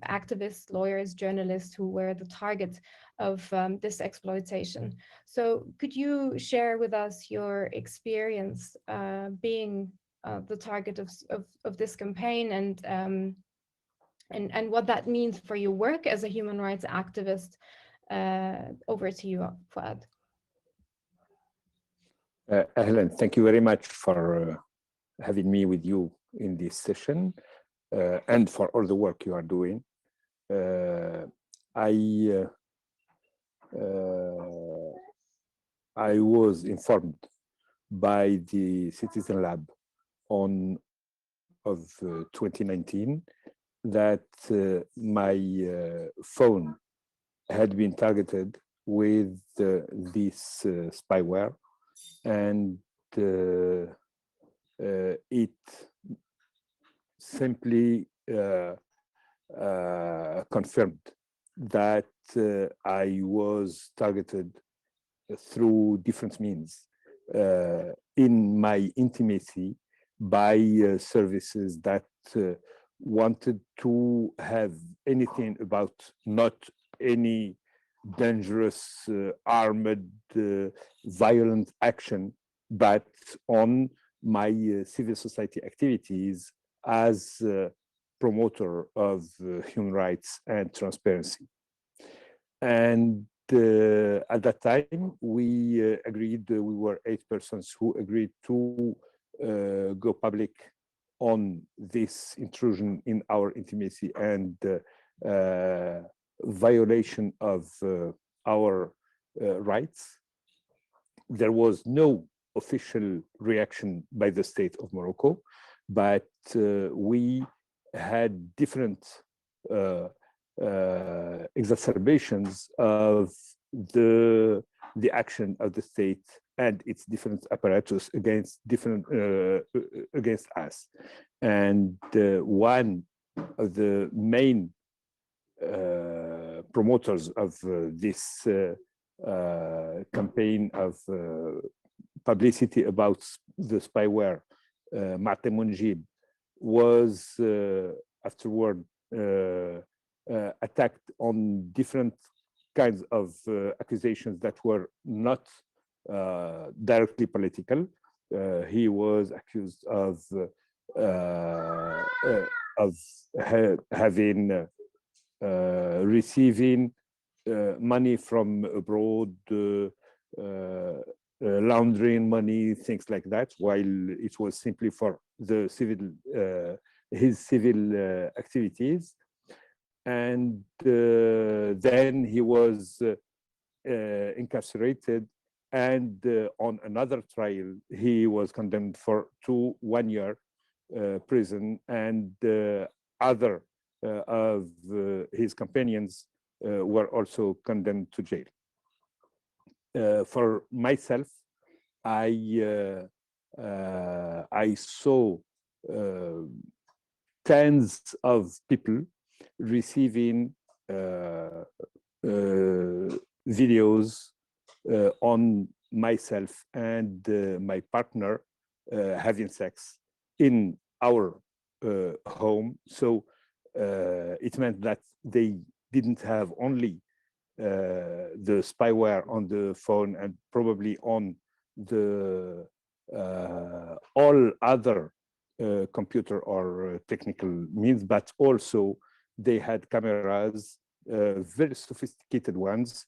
activists, lawyers, journalists who were the target of this exploitation. So could you share with us your experience being the target of this campaign, and what that means for your work as a human rights activist? Over to you, Fouad. Ahlan, thank you very much for having me with you in this session, and for all the work you are doing. I was informed by the Citizen Lab on of 2019 that my phone had been targeted with this spyware, and it simply confirmed that I was targeted through different means in my intimacy by services that wanted to have anything about not any dangerous, armed, violent action, but on my civil society activities as promoter of human rights and transparency. And at that time, we agreed, we were 8 persons who agreed to go public on this intrusion in our intimacy and violation of our rights. There was no official reaction by the state of Morocco, but we had different exacerbations of the action of the state and its different apparatus against against us. And one of the main promoters of this campaign of publicity about the spyware, Mate Munjib, was afterward attacked on different kinds of accusations that were not directly political. He was accused of having receiving money from abroad, laundering money, things like that, while it was simply for the civil, his civil activities. And then he was incarcerated, and on another trial, he was condemned to 1 year prison, and other of his companions were also condemned to jail. For myself, I saw tens of people receiving videos on myself and my partner having sex in our home. So it meant that they didn't have only the spyware on the phone and probably on the all other computer or technical means, but also they had cameras, very sophisticated ones,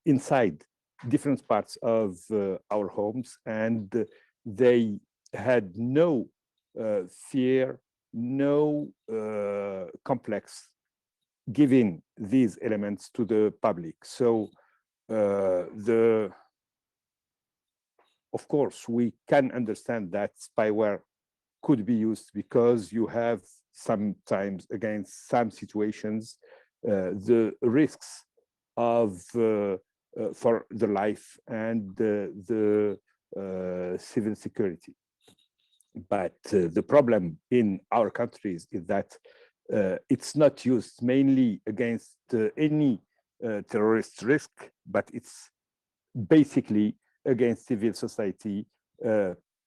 inside different parts of our homes, and they had no fear, no complex giving these elements to the public. So of course, we can understand that spyware could be used because you have sometimes, against some situations, the risks of for the life and the civil security. But the problem in our countries is that it's not used mainly against any terrorist risk, but it's basically against civil society,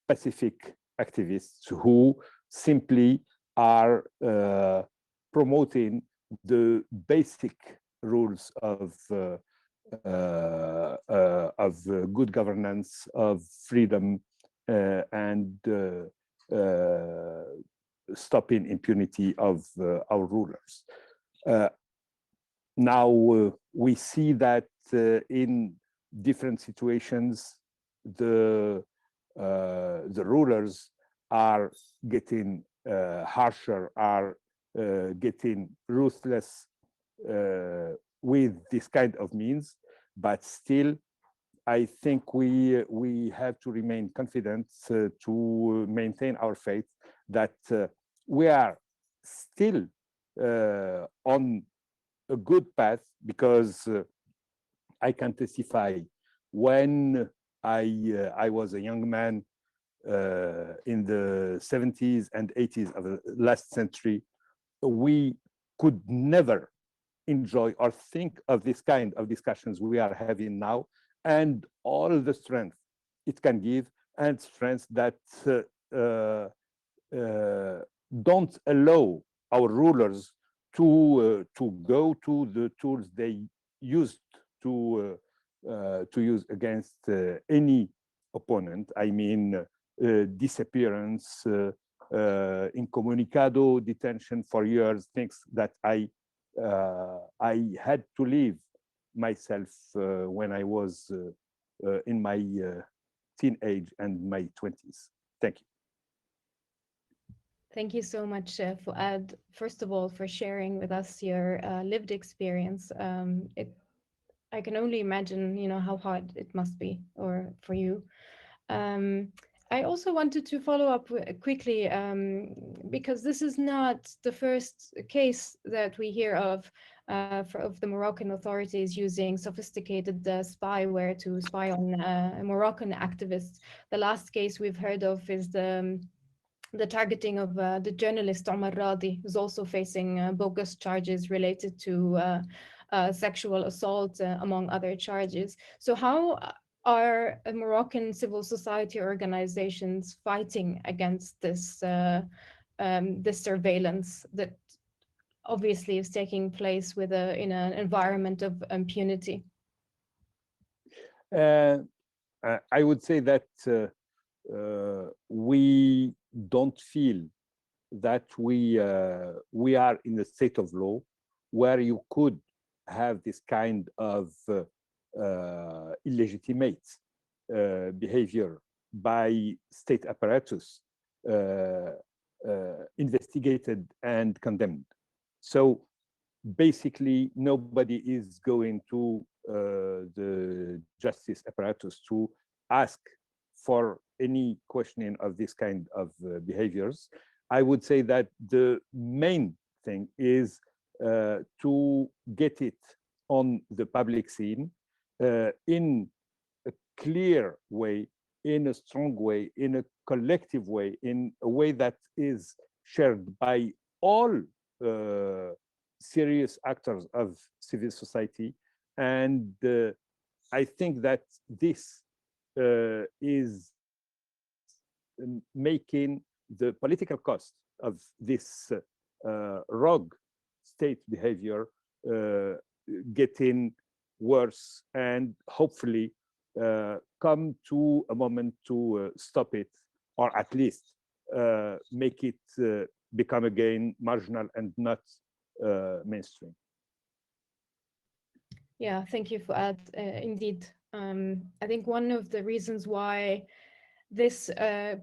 pacific activists who simply are promoting the basic rules of good governance, of freedom, and stopping impunity of our rulers. Now we see that in different situations, the rulers are getting harsher, are getting ruthless with this kind of means, but still, I think we have to remain confident to maintain our faith that we are still on a good path, because I can testify when I was a young man in the 70s and 80s of the last century, we could never enjoy or think of this kind of discussions we are having now, and all the strength it can give, and strength that don't allow our rulers to go to the tools they used to use against any opponent. I mean, disappearance, incommunicado, detention for years, things that I had to leave myself when I was in my teenage and my 20s. Thank you. Thank you so much, Fuad, first of all, for sharing with us your lived experience. I can only imagine, how hard it must be, or for you. I also wanted to follow up quickly, because this is not the first case that we hear of the Moroccan authorities using sophisticated spyware to spy on Moroccan activists. The last case we've heard of is the targeting of the journalist Omar Radi, who's also facing bogus charges related to sexual assault, among other charges. So how are Moroccan civil society organizations fighting against this surveillance that obviously is taking place in an environment of impunity? I would say that we don't feel that we are in a state of law where you could have this kind of illegitimate behavior by state apparatus investigated and condemned. So basically, nobody is going to the justice apparatus to ask for any questioning of this kind of behaviors. I would say that the main thing is to get it on the public scene in a clear way, in a strong way, in a collective way, in a way that is shared by all serious actors of civil society. And I think that this is making the political cost of this rogue state behavior getting worse, and hopefully come to a moment to stop it, or at least make it become again marginal and not mainstream. Yeah, thank you, Fuad. Indeed, I think one of the reasons why this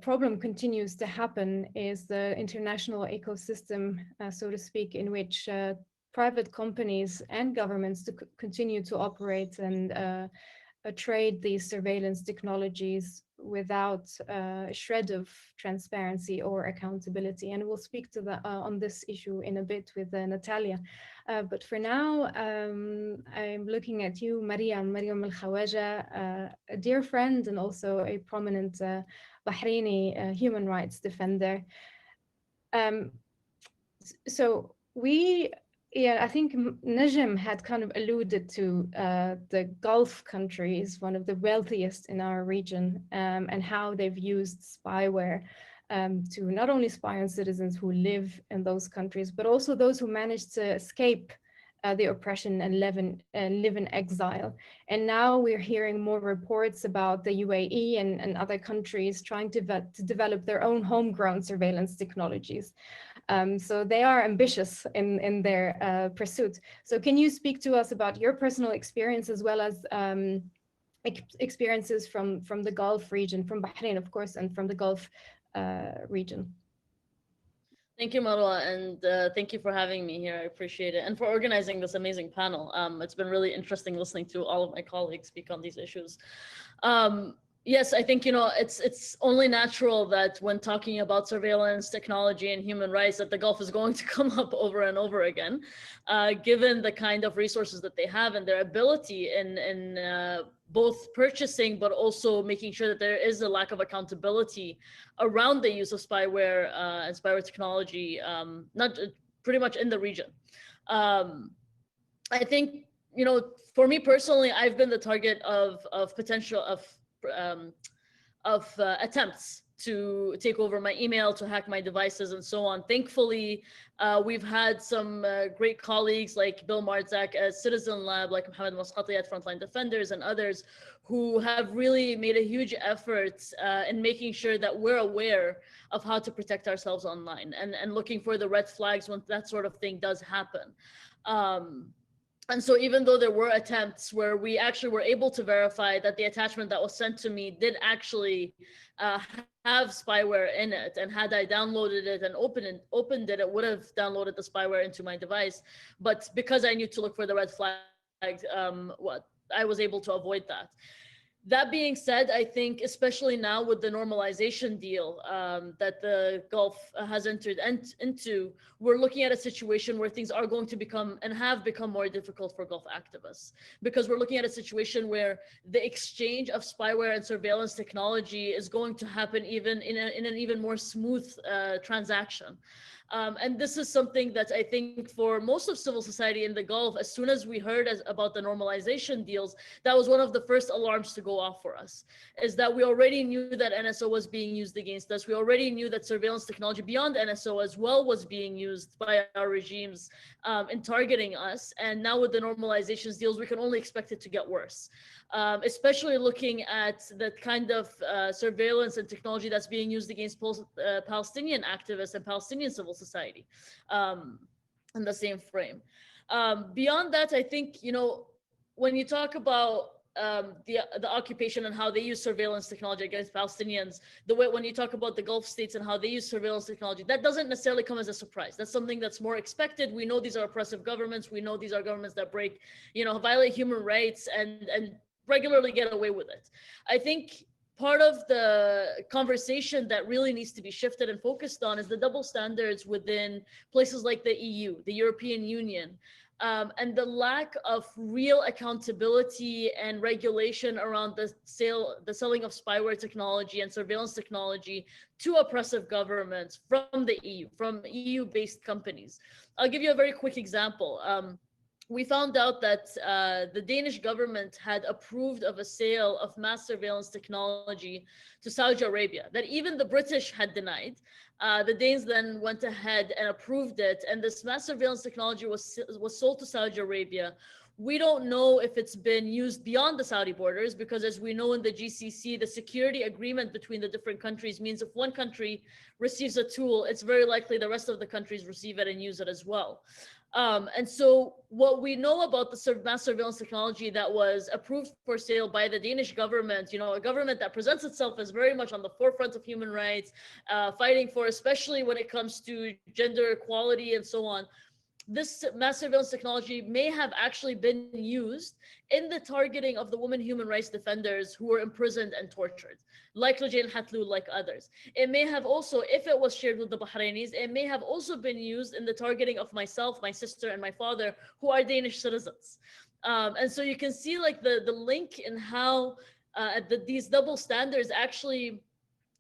problem continues to happen is the international ecosystem, so to speak, in which private companies and governments continue to operate and trade these surveillance technologies without a shred of transparency or accountability. And we'll speak to on this issue in a bit with Natalia. But for now, I'm looking at you, Mariam Al Khawaja, a dear friend and also a prominent Bahraini human rights defender. So I think Najm had kind of alluded to the Gulf countries, one of the wealthiest in our region, and how they've used spyware to not only spy on citizens who live in those countries, but also those who managed to escape the oppression and live in exile. And now we're hearing more reports about the UAE and other countries trying to develop their own homegrown surveillance technologies. So they are ambitious in their pursuit. So can you speak to us about your personal experience as well as experiences from the Gulf region, from Bahrain, of course, and from the Gulf region? Thank you, Marwa, and thank you for having me here. I appreciate it, and for organizing this amazing panel. It's been really interesting listening to all of my colleagues speak on these issues. Yes, I think, it's only natural that when talking about surveillance, technology, and human rights, that the Gulf is going to come up over and over again, given the kind of resources that they have and their ability in both purchasing, but also making sure that there is a lack of accountability around the use of spyware and spyware technology, not pretty much in the region. I think, for me personally, I've been the target of attempts to take over my email, to hack my devices, and so on. Thankfully, we've had some great colleagues like Bill Marzak at Citizen Lab, like Mohammed Masqati at Frontline Defenders, and others who have really made a huge effort in making sure that we're aware of how to protect ourselves online, and looking for the red flags when that sort of thing does happen. And so even though there were attempts where we actually were able to verify that the attachment that was sent to me did actually have spyware in it, and had I downloaded it and opened it, it would have downloaded the spyware into my device. But because I knew to look for the red flag, I was able to avoid that. That being said, I think especially now with the normalization deal that the Gulf has entered into, we're looking at a situation where things are going to become and have become more difficult for Gulf activists, because we're looking at a situation where the exchange of spyware and surveillance technology is going to happen even in an even more smooth transaction. And this is something that I think for most of civil society in the Gulf, as soon as we heard about the normalization deals, that was one of the first alarms to go off for us, is that we already knew that NSO was being used against us. We already knew that surveillance technology beyond NSO as well was being used by our regimes in targeting us. And now with the normalizations deals, we can only expect it to get worse. Especially looking at the kind of surveillance and technology that's being used against Palestinian activists and Palestinian civil society in the same frame. Beyond that, I think, when you talk about the occupation and how they use surveillance technology against Palestinians, when you talk about the Gulf states and how they use surveillance technology, that doesn't necessarily come as a surprise. That's something that's more expected. We know these are oppressive governments. We know these are governments that violate human rights and regularly get away with it. I think part of the conversation that really needs to be shifted and focused on is the double standards within places like the EU, the European Union, and the lack of real accountability and regulation around the selling of spyware technology and surveillance technology to oppressive governments from the EU, from EU-based companies. I'll give you a very quick example. We found out that the Danish government had approved of a sale of mass surveillance technology to Saudi Arabia that even the British had denied. The Danes then went ahead and approved it, and this mass surveillance technology was sold to Saudi Arabia. We don't know if it's been used beyond the Saudi borders, because as we know in the GCC, the security agreement between the different countries means if one country receives a tool, it's very likely the rest of the countries receive it and use it as well. And so what we know about the mass surveillance technology that was approved for sale by the Danish government, a government that presents itself as very much on the forefront of human rights, fighting for, especially when it comes to gender equality and so on, this mass surveillance technology may have actually been used in the targeting of the women human rights defenders who were imprisoned and tortured, like Lujain Hatloul, like others. It may have also, if it was shared with the Bahrainis, it may have also been used in the targeting of myself, my sister, and my father, who are Danish citizens. And so you can see the link in how these double standards actually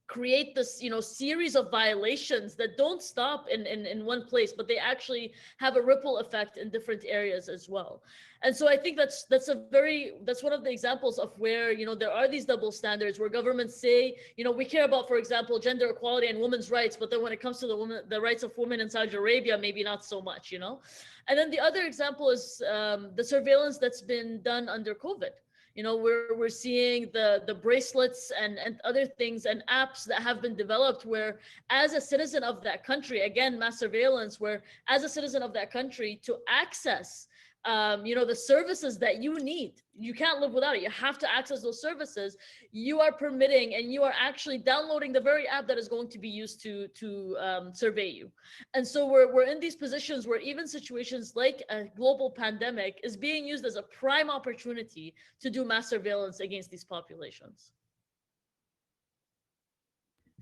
create this series of violations that don't stop in one place, but they actually have a ripple effect in different areas as well. And so I think that's one of the examples of where there are these double standards where governments say we care about, for example, gender equality and women's rights, but then when it comes to the rights of women in Saudi Arabia, maybe not so much. And then the other example is the surveillance that's been done under COVID. We're seeing the bracelets and other things and apps that have been developed where, as a citizen of that country, again, mass surveillance, where as a citizen of that country to access the services that you need, you can't live without it. You have to access those services. You are permitting and you are actually downloading the very app that is going to be used to survey you. And so we're in these positions where even situations like a global pandemic is being used as a prime opportunity to do mass surveillance against these populations.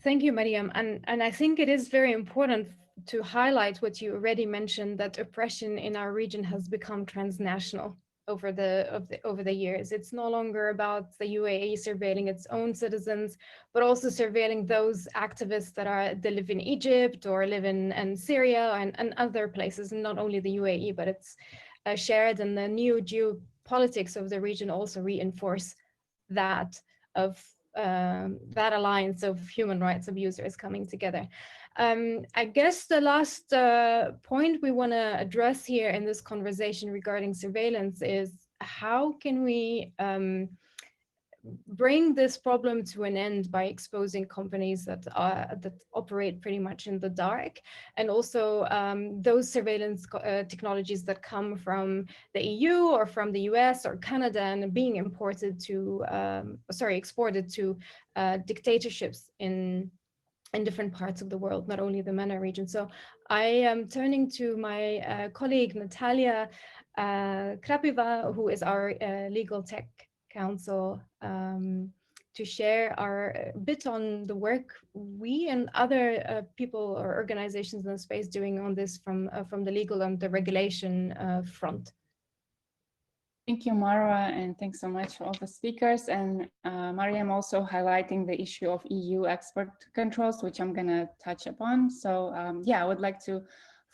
Thank you, Mariam. And I think it is very important to highlight what you already mentioned, that oppression in our region has become transnational over the years. It's no longer about the UAE surveilling its own citizens, but also surveilling those activists that live in Egypt or live in Syria and other places, and not only the UAE, but it's shared. And the new geopolitics of the region also reinforce that of that alliance of human rights abusers coming together. I guess the last point we want to address here in this conversation regarding surveillance is how can we bring this problem to an end by exposing companies that operate pretty much in the dark, and also those surveillance technologies that come from the EU or from the US or Canada and being exported to dictatorships in different parts of the world, not only the MENA region. So I am turning to my colleague Natalia Krapiva, who is our legal tech counsel, to share our bit on the work we and other people or organizations in the space doing on this from the legal and the regulation front. Thank you, Marwa, and thanks so much for all the speakers. And Mariam also highlighting the issue of EU export controls, which I'm going to touch upon. So yeah, I would like to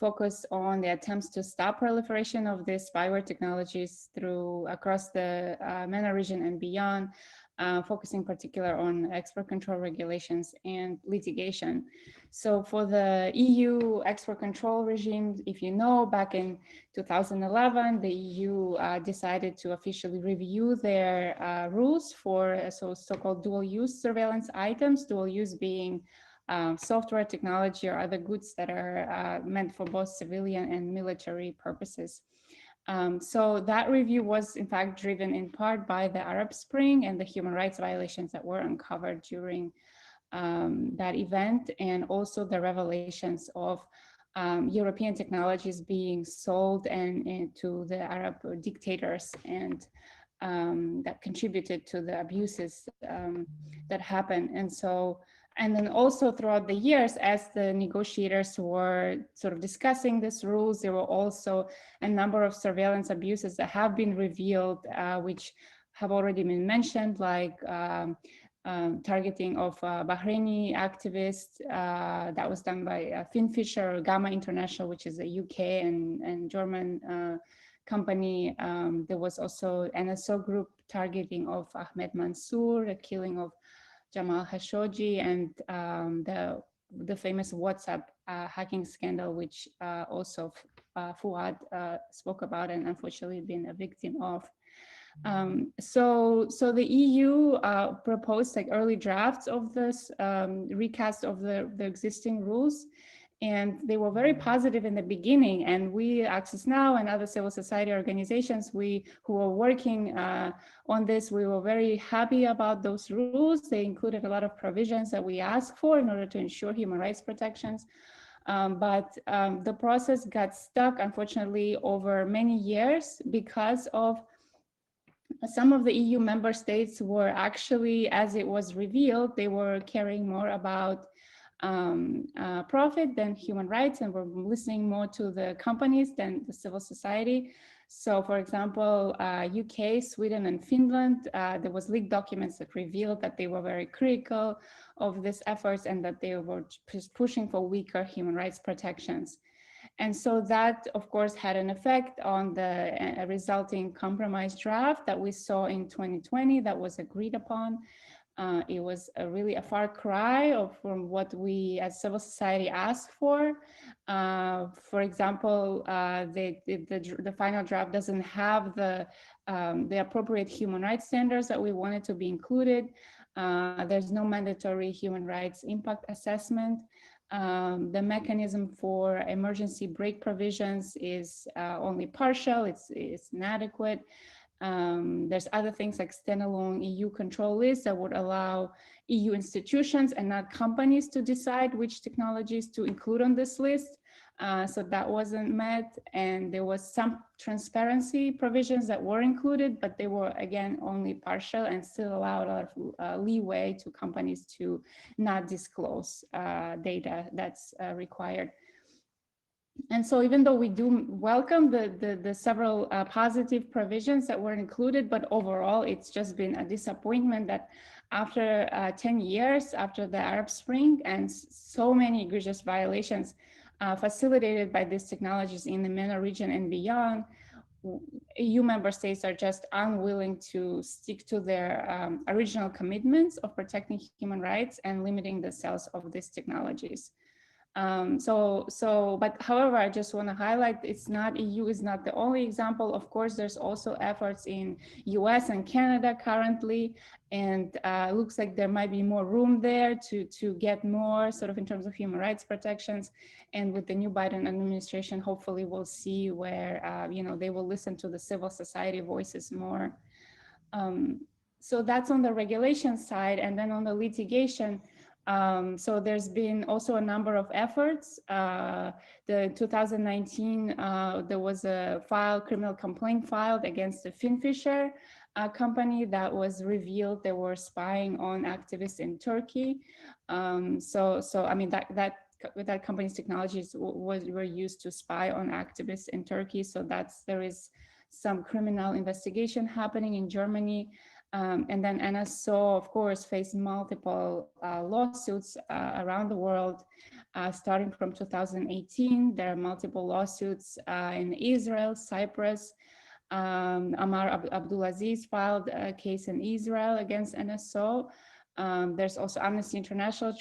focus on the attempts to stop proliferation of these spyware technologies across the MENA region and beyond, focusing in particular on export control regulations and litigation. So for the EU export control regime, if you know, back in 2011, the EU decided to officially review their rules for so-called dual-use surveillance items, dual use being software, technology, or other goods that are meant for both civilian and military purposes. So that review was in fact driven in part by the Arab Spring and the human rights violations that were uncovered during that event, and also the revelations of European technologies being sold and to the Arab dictators, and that contributed to the abuses that happened. And then also throughout the years, as the negotiators were sort of discussing these rules, there were also a number of surveillance abuses that have been revealed, which have already been mentioned, like targeting of Bahraini activists that was done by Finfisher or Gamma International, which is a UK and German company. There was also NSO group targeting of Ahmed Mansour, the killing of Jamal Khashoggi, and the famous WhatsApp hacking scandal, which also Fuad spoke about and unfortunately been a victim of. So the EU proposed like early drafts of this recast of the existing rules, and they were very positive in the beginning. And we, Access Now and other civil society organizations, who were working on this, we were very happy about those rules. They included a lot of provisions that we asked for in order to ensure human rights protections. But the process got stuck, unfortunately, over many years because of some of the EU member states were actually, as it was revealed, they were caring more about profit than human rights, and were listening more to the companies than the civil society. So for example, UK, Sweden, and Finland, there was leaked documents that revealed that they were very critical of these efforts and that they were pushing for weaker human rights protections. And so that, of course, had an effect on the resulting compromise draft that we saw in 2020 that was agreed upon. It was really a far cry from what we as civil society asked for. For example, the final draft doesn't have the appropriate human rights standards that we wanted to be included. There's no mandatory human rights impact assessment. The mechanism for emergency brake provisions is only partial, it's inadequate. There's other things like standalone EU control lists that would allow EU institutions and not companies to decide which technologies to include on this list. So that wasn't met, and there was some transparency provisions that were included, but they were again only partial and still allowed a lot of leeway to companies to not disclose data that's required. And so even though we do welcome the several positive provisions that were included, but overall it's just been a disappointment that after 10 years after the Arab Spring and so many egregious violations facilitated by these technologies in the MENA region and beyond, EU member states are just unwilling to stick to their original commitments of protecting human rights and limiting the sales of these technologies. But however, I just want to highlight, it's not, EU is not the only example. Of course, there's also efforts in US and Canada currently, and looks like there might be more room there to get more sort of in terms of human rights protections. And with the new Biden administration, hopefully we'll see where, you know, they will listen to the civil society voices more. So that's on the regulation side. And then on the litigation, so there's been also a number of efforts. The 2019, there was a criminal complaint filed against the Finfisher company that was revealed they were spying on activists in Turkey. So I mean, that company's technologies were used to spy on activists in Turkey. So there is some criminal investigation happening in Germany. And then NSO, of course, faced multiple lawsuits around the world, starting from 2018. There are multiple lawsuits in Israel, Cyprus. Amar Abdulaziz filed a case in Israel against NSO. There's also Amnesty International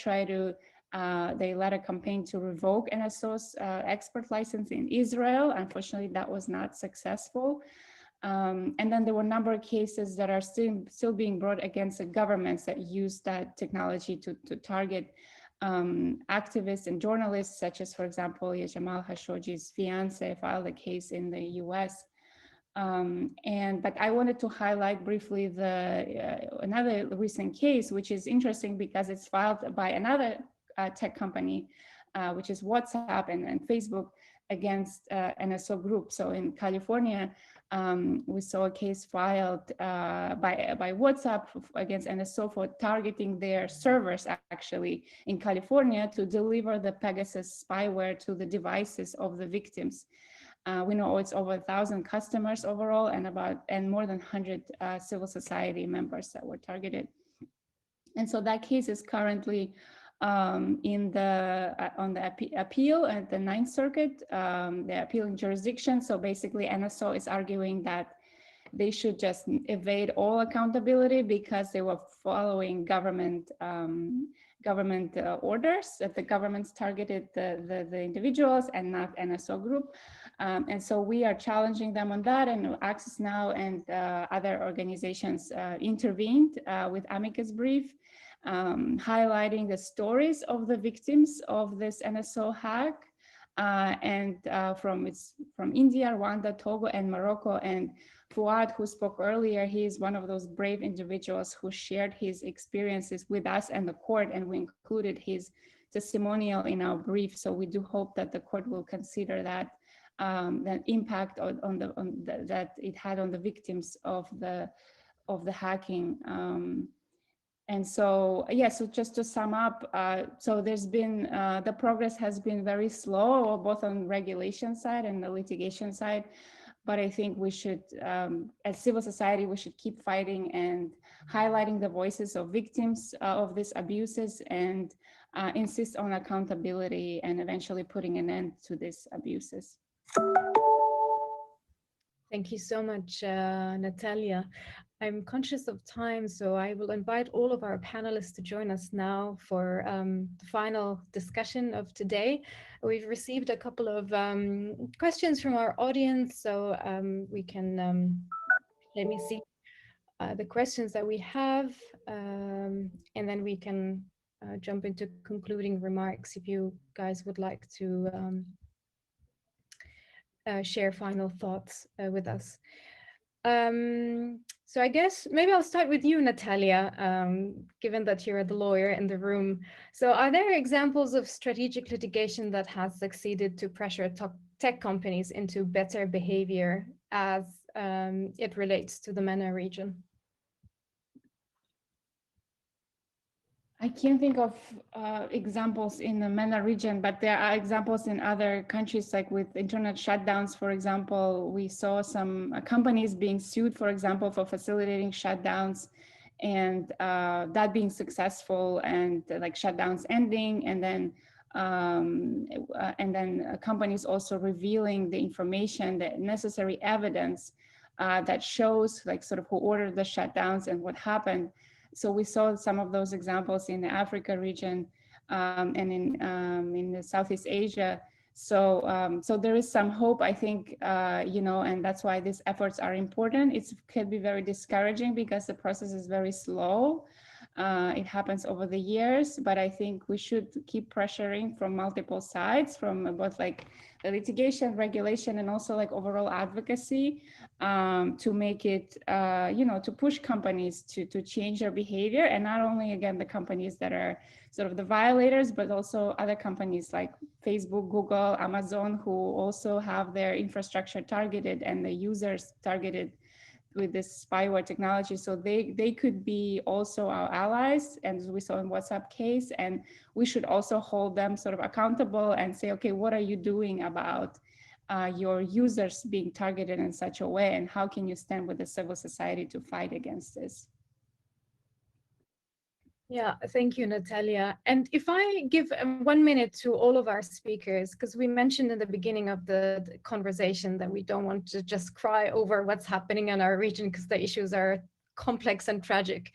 they led a campaign to revoke NSO's expert license in Israel. Unfortunately, that was not successful. And then there were a number of cases that are still being brought against the governments that use that technology to target activists and journalists, such as, for example, Jamal Khashoggi's fiance filed a case in the US. But I wanted to highlight briefly another recent case, which is interesting because it's filed by another tech company, which is WhatsApp and Facebook, against NSO Group. So in California, we saw a case filed by WhatsApp against NSO for targeting their servers actually in California to deliver the Pegasus spyware to the devices of the victims. We know it's over 1,000 customers overall and more than 100 civil society members that were targeted. And so that case is currently on the appeal at the Ninth Circuit, the appealing jurisdiction. So basically NSO is arguing that they should just evade all accountability because they were following government orders, that the governments targeted the individuals and not NSO Group. And so we are challenging them on that, and Access Now and other organizations intervened with amicus brief, highlighting the stories of the victims of this NSO hack, and from India, Rwanda, Togo, and Morocco. And Fuad, who spoke earlier, he is one of those brave individuals who shared his experiences with us and the court, and we included his testimonial in our brief. So we do hope that the court will consider that impact that it had on the victims of the hacking. And so, yeah, so just to sum up, so there's been, the progress has been very slow, both on regulation side and the litigation side. But I think we should, as civil society, we should keep fighting and highlighting the voices of victims of these abuses, and insist on accountability and eventually putting an end to these abuses. Thank you so much, Natalia. I'm conscious of time, so I will invite all of our panelists to join us now for the final discussion of today. We've received a couple of questions from our audience, so we can, let me see the questions that we have, and then we can jump into concluding remarks if you guys would like to share final thoughts with us. So I guess maybe I'll start with you, Natalia, given that you're the lawyer in the room. So are there examples of strategic litigation that has succeeded to pressure tech companies into better behavior as it relates to the MENA region? I can't think of examples in the MENA region, but there are examples in other countries, like with internet shutdowns, for example. We saw some companies being sued, for example, for facilitating shutdowns, and that being successful, and like shutdowns ending, and then and then companies also revealing the information, the necessary evidence that shows like sort of who ordered the shutdowns and what happened. So we saw some of those examples in the Africa region and in the Southeast Asia. So so there is some hope, I think, and that's why these efforts are important. It can be very discouraging because the process is very slow. It happens over the years, but I think we should keep pressuring from multiple sides, from both like the litigation, regulation, and also like overall advocacy to make it, to push companies to change their behavior. And not only, again, the companies that are sort of the violators, but also other companies like Facebook, Google, Amazon, who also have their infrastructure targeted and the users targeted with this spyware technology. So they could be also our allies, and as we saw in WhatsApp case, and we should also hold them sort of accountable and say, okay, what are you doing about your users being targeted in such a way, and how can you stand with the civil society to fight against this? Yeah, thank you, Natalia. And if I give 1 minute to all of our speakers, because we mentioned in the beginning of the conversation that we don't want to just cry over what's happening in our region because the issues are complex and tragic.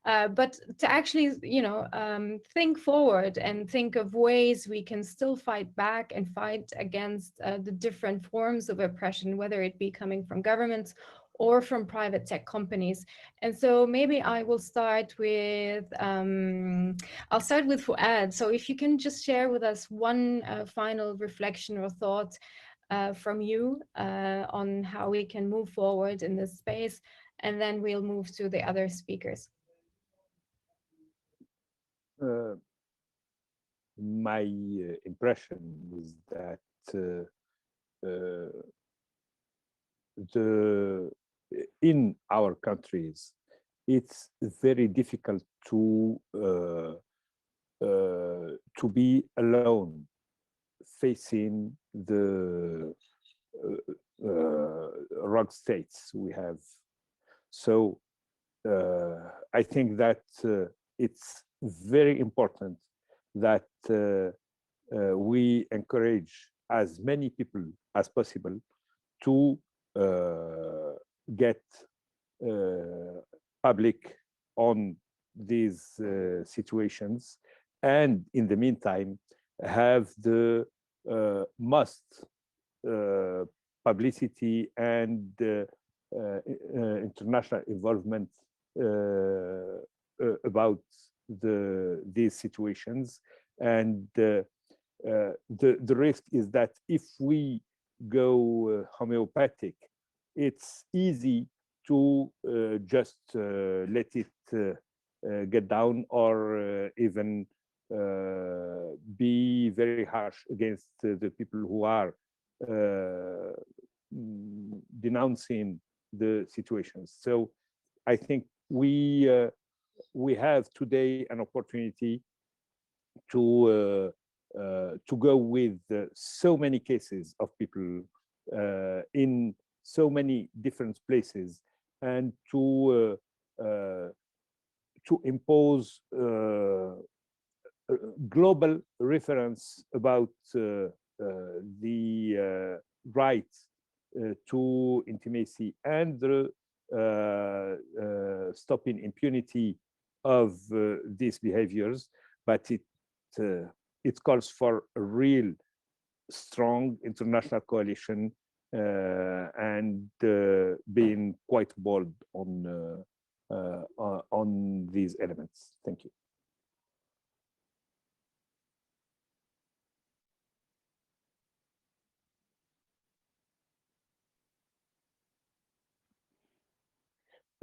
But to actually, think forward and think of ways we can still fight back and fight against the different forms of oppression, whether it be coming from governments or from private tech companies. And so maybe I will start with, I'll start with Fuad. So if you can just share with us one final reflection or thought from you on how we can move forward in this space, and then we'll move to the other speakers. My impression is that in our countries, it's very difficult to be alone facing the rogue states we have. So I think that it's very important that we encourage as many people as possible to get public on these situations, and in the meantime have the must publicity and international involvement about these situations. And the risk is that if we go homeopathic, it's easy to just let it get down, or even be very harsh against the people who are denouncing the situations. So I think we have today an opportunity to go with so many cases of people in so many different places, and to impose global reference about the right to intimacy and the stopping impunity of these behaviors. But it calls for a real strong international coalition and being quite bold on these elements. Thank you.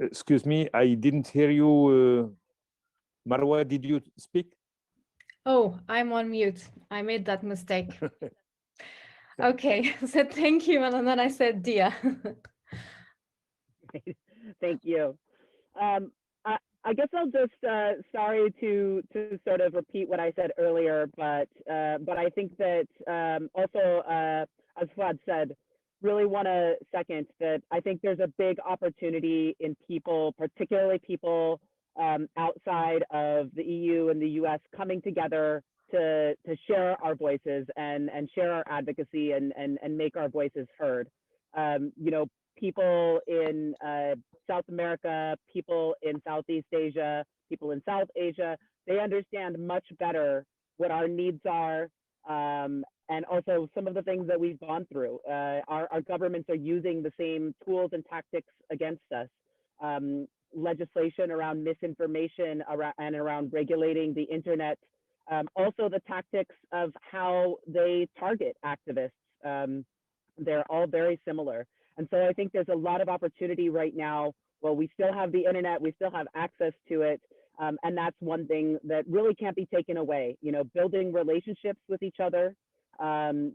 Excuse me, I didn't hear you. Marwa, did you speak? Oh, I'm on mute. I made that mistake. Okay, so thank you. And then I said Dia. Thank you. I guess I'll just sorry to sort of repeat what I said earlier, but I think that also as Fuad said, really want to second that I think there's a big opportunity in people, particularly people outside of the EU and the US, coming together to share our voices and share our advocacy and make our voices heard. You know, people in South America, people in Southeast Asia, people in South Asia, they understand much better what our needs are, and also some of the things that we've gone through. Our governments are using the same tools and tactics against us. Legislation around misinformation and around regulating the internet. Also the tactics of how they target activists. They're all very similar. And so I think there's a lot of opportunity right now. Well, we still have the internet, we still have access to it. And that's one thing that really can't be taken away. You know, building relationships with each other and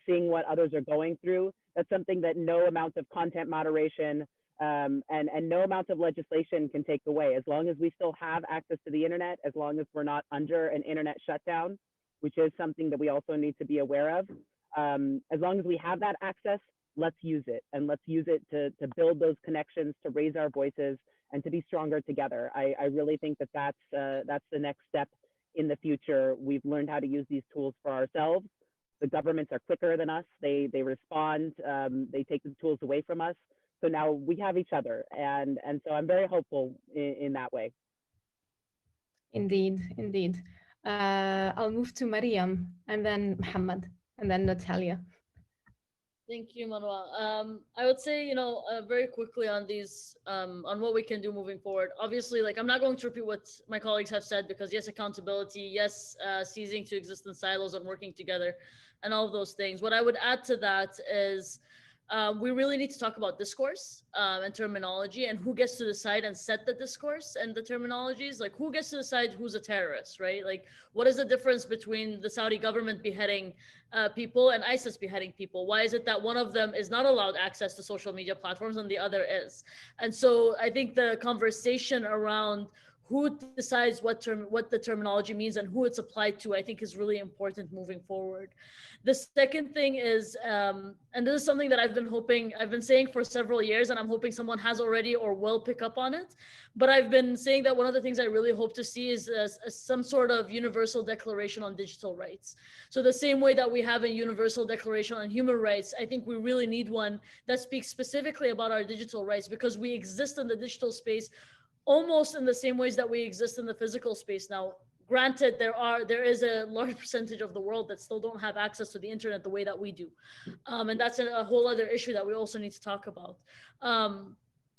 seeing what others are going through. That's something that no amount of content moderation and no amount of legislation can take away. As long as we still have access to the internet, as long as we're not under an internet shutdown, which is something that we also need to be aware of. As long as we have that access, let's use it, and let's use it to build those connections, to raise our voices, and to be stronger together. I really think that that's the next step in the future. We've learned how to use these tools for ourselves. The governments are quicker than us. They respond. They take the tools away from us. So now we have each other, and so I'm very hopeful in that way. Indeed, indeed. I'll move to Mariam, and then Muhammad, and then Natalia. Thank you, Marwa. I would say, you know, very quickly on these, on what we can do moving forward. Obviously, like, I'm not going to repeat what my colleagues have said, because yes, accountability, yes, ceasing to exist in silos and working together, and all of those things. What I would add to that is we really need to talk about discourse and terminology, and who gets to decide and set the discourse and the terminologies. Like, who gets to decide who's a terrorist, right? Like, what is the difference between the Saudi government beheading people and ISIS beheading people? Why is it that one of them is not allowed access to social media platforms and the other is? And so I think the conversation around who decides what the terminology means and who it's applied to, I think is really important moving forward. The second thing is, and this is something that I've been saying for several years, and I'm hoping someone has already or will pick up on it. But I've been saying that one of the things I really hope to see is some sort of universal declaration on digital rights. So the same way that we have a universal declaration on human rights, I think we really need one that speaks specifically about our digital rights, because we exist in the digital space almost in the same ways that we exist in the physical space now. Granted, there is a large percentage of the world that still don't have access to the internet the way that we do. And that's a whole other issue that we also need to talk about.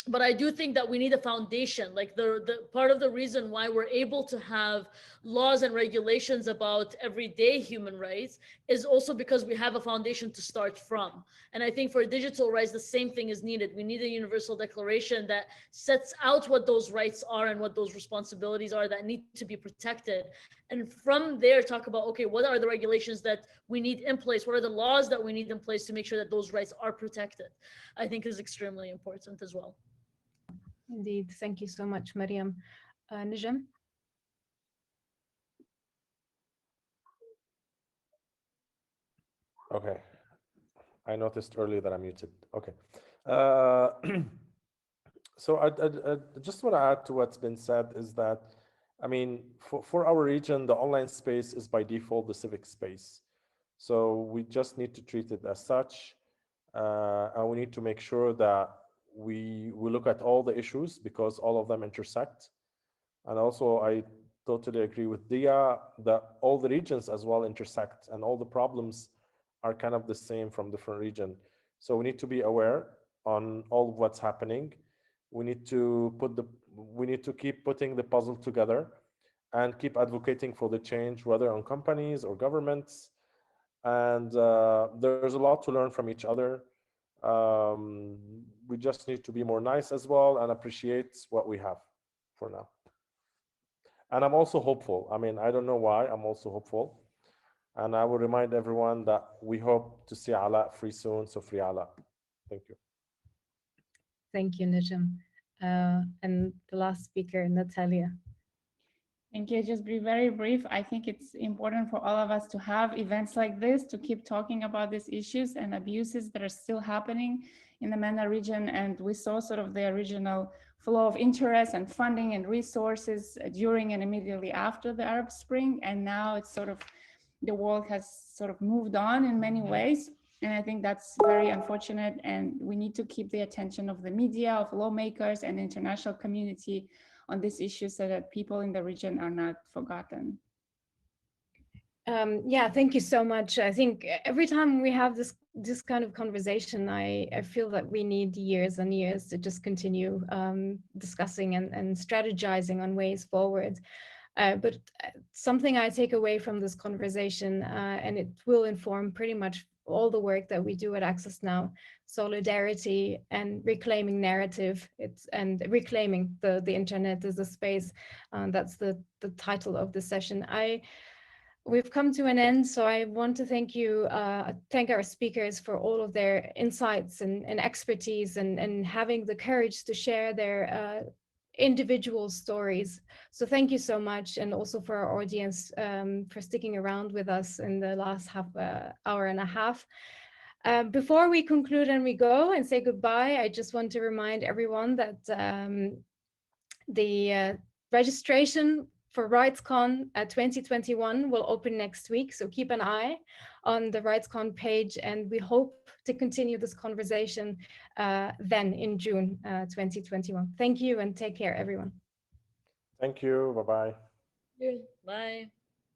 But I do think that we need a foundation. Like, the part of the reason why we're able to have laws and regulations about everyday human rights is also because we have a foundation to start from. And I think for digital rights, the same thing is needed. We need a universal declaration that sets out what those rights are and what those responsibilities are that need to be protected. And from there, talk about, okay, what are the regulations that we need in place? What are the laws that we need in place to make sure that those rights are protected? I think is extremely important as well. Indeed. Thank you so much, Mariam. Najem? Okay. I noticed earlier that I'm muted. Okay. So I just want to add to what's been said is that, I mean, for our region, the online space is by default the civic space. So we just need to treat it as such. And we need to make sure that we look at all the issues, because all of them intersect. And also, I totally agree with Dia that all the regions as well intersect, and all the problems are kind of the same from different region. So we need to be aware on all of what's happening. We need to keep putting the puzzle together and keep advocating for the change, whether on companies or governments. And there's a lot to learn from each other. We just need to be more nice as well and appreciate what we have for now. And I'm also hopeful. I mean, I don't know why, I'm also hopeful. And I will remind everyone that we hope to see Ala free soon, so free Ala. Thank you. Thank you, Najem. And the last speaker, Natalia. Thank you. Just be very brief. I think it's important for all of us to have events like this to keep talking about these issues and abuses that are still happening in the MENA region. And we saw sort of the original flow of interest and funding and resources during and immediately after the Arab Spring. And now it's sort of, the world has sort of moved on in many ways. And I think that's very unfortunate. And we need to keep the attention of the media, of lawmakers and the international community on this issue so that people in the region are not forgotten. Yeah, thank you so much. I think every time we have this kind of conversation, I feel that we need years and years to just continue discussing and strategizing on ways forward. But something I take away from this conversation, and it will inform pretty much all the work that we do at Access Now, solidarity and reclaiming narrative. And reclaiming the internet as a space. That's the title of the session. We've come to an end, so I want to thank you, thank our speakers for all of their insights and expertise and having the courage to share their individual stories. So thank you so much, and also for our audience for sticking around with us in the last hour and a half. Before we conclude and we go and say goodbye, I just want to remind everyone that the registration for RightsCon 2021 will open next week. So keep an eye on the RightsCon page, and we hope to continue this conversation then in June 2021. Thank you and take care, everyone. Thank you. Bye-bye. Bye.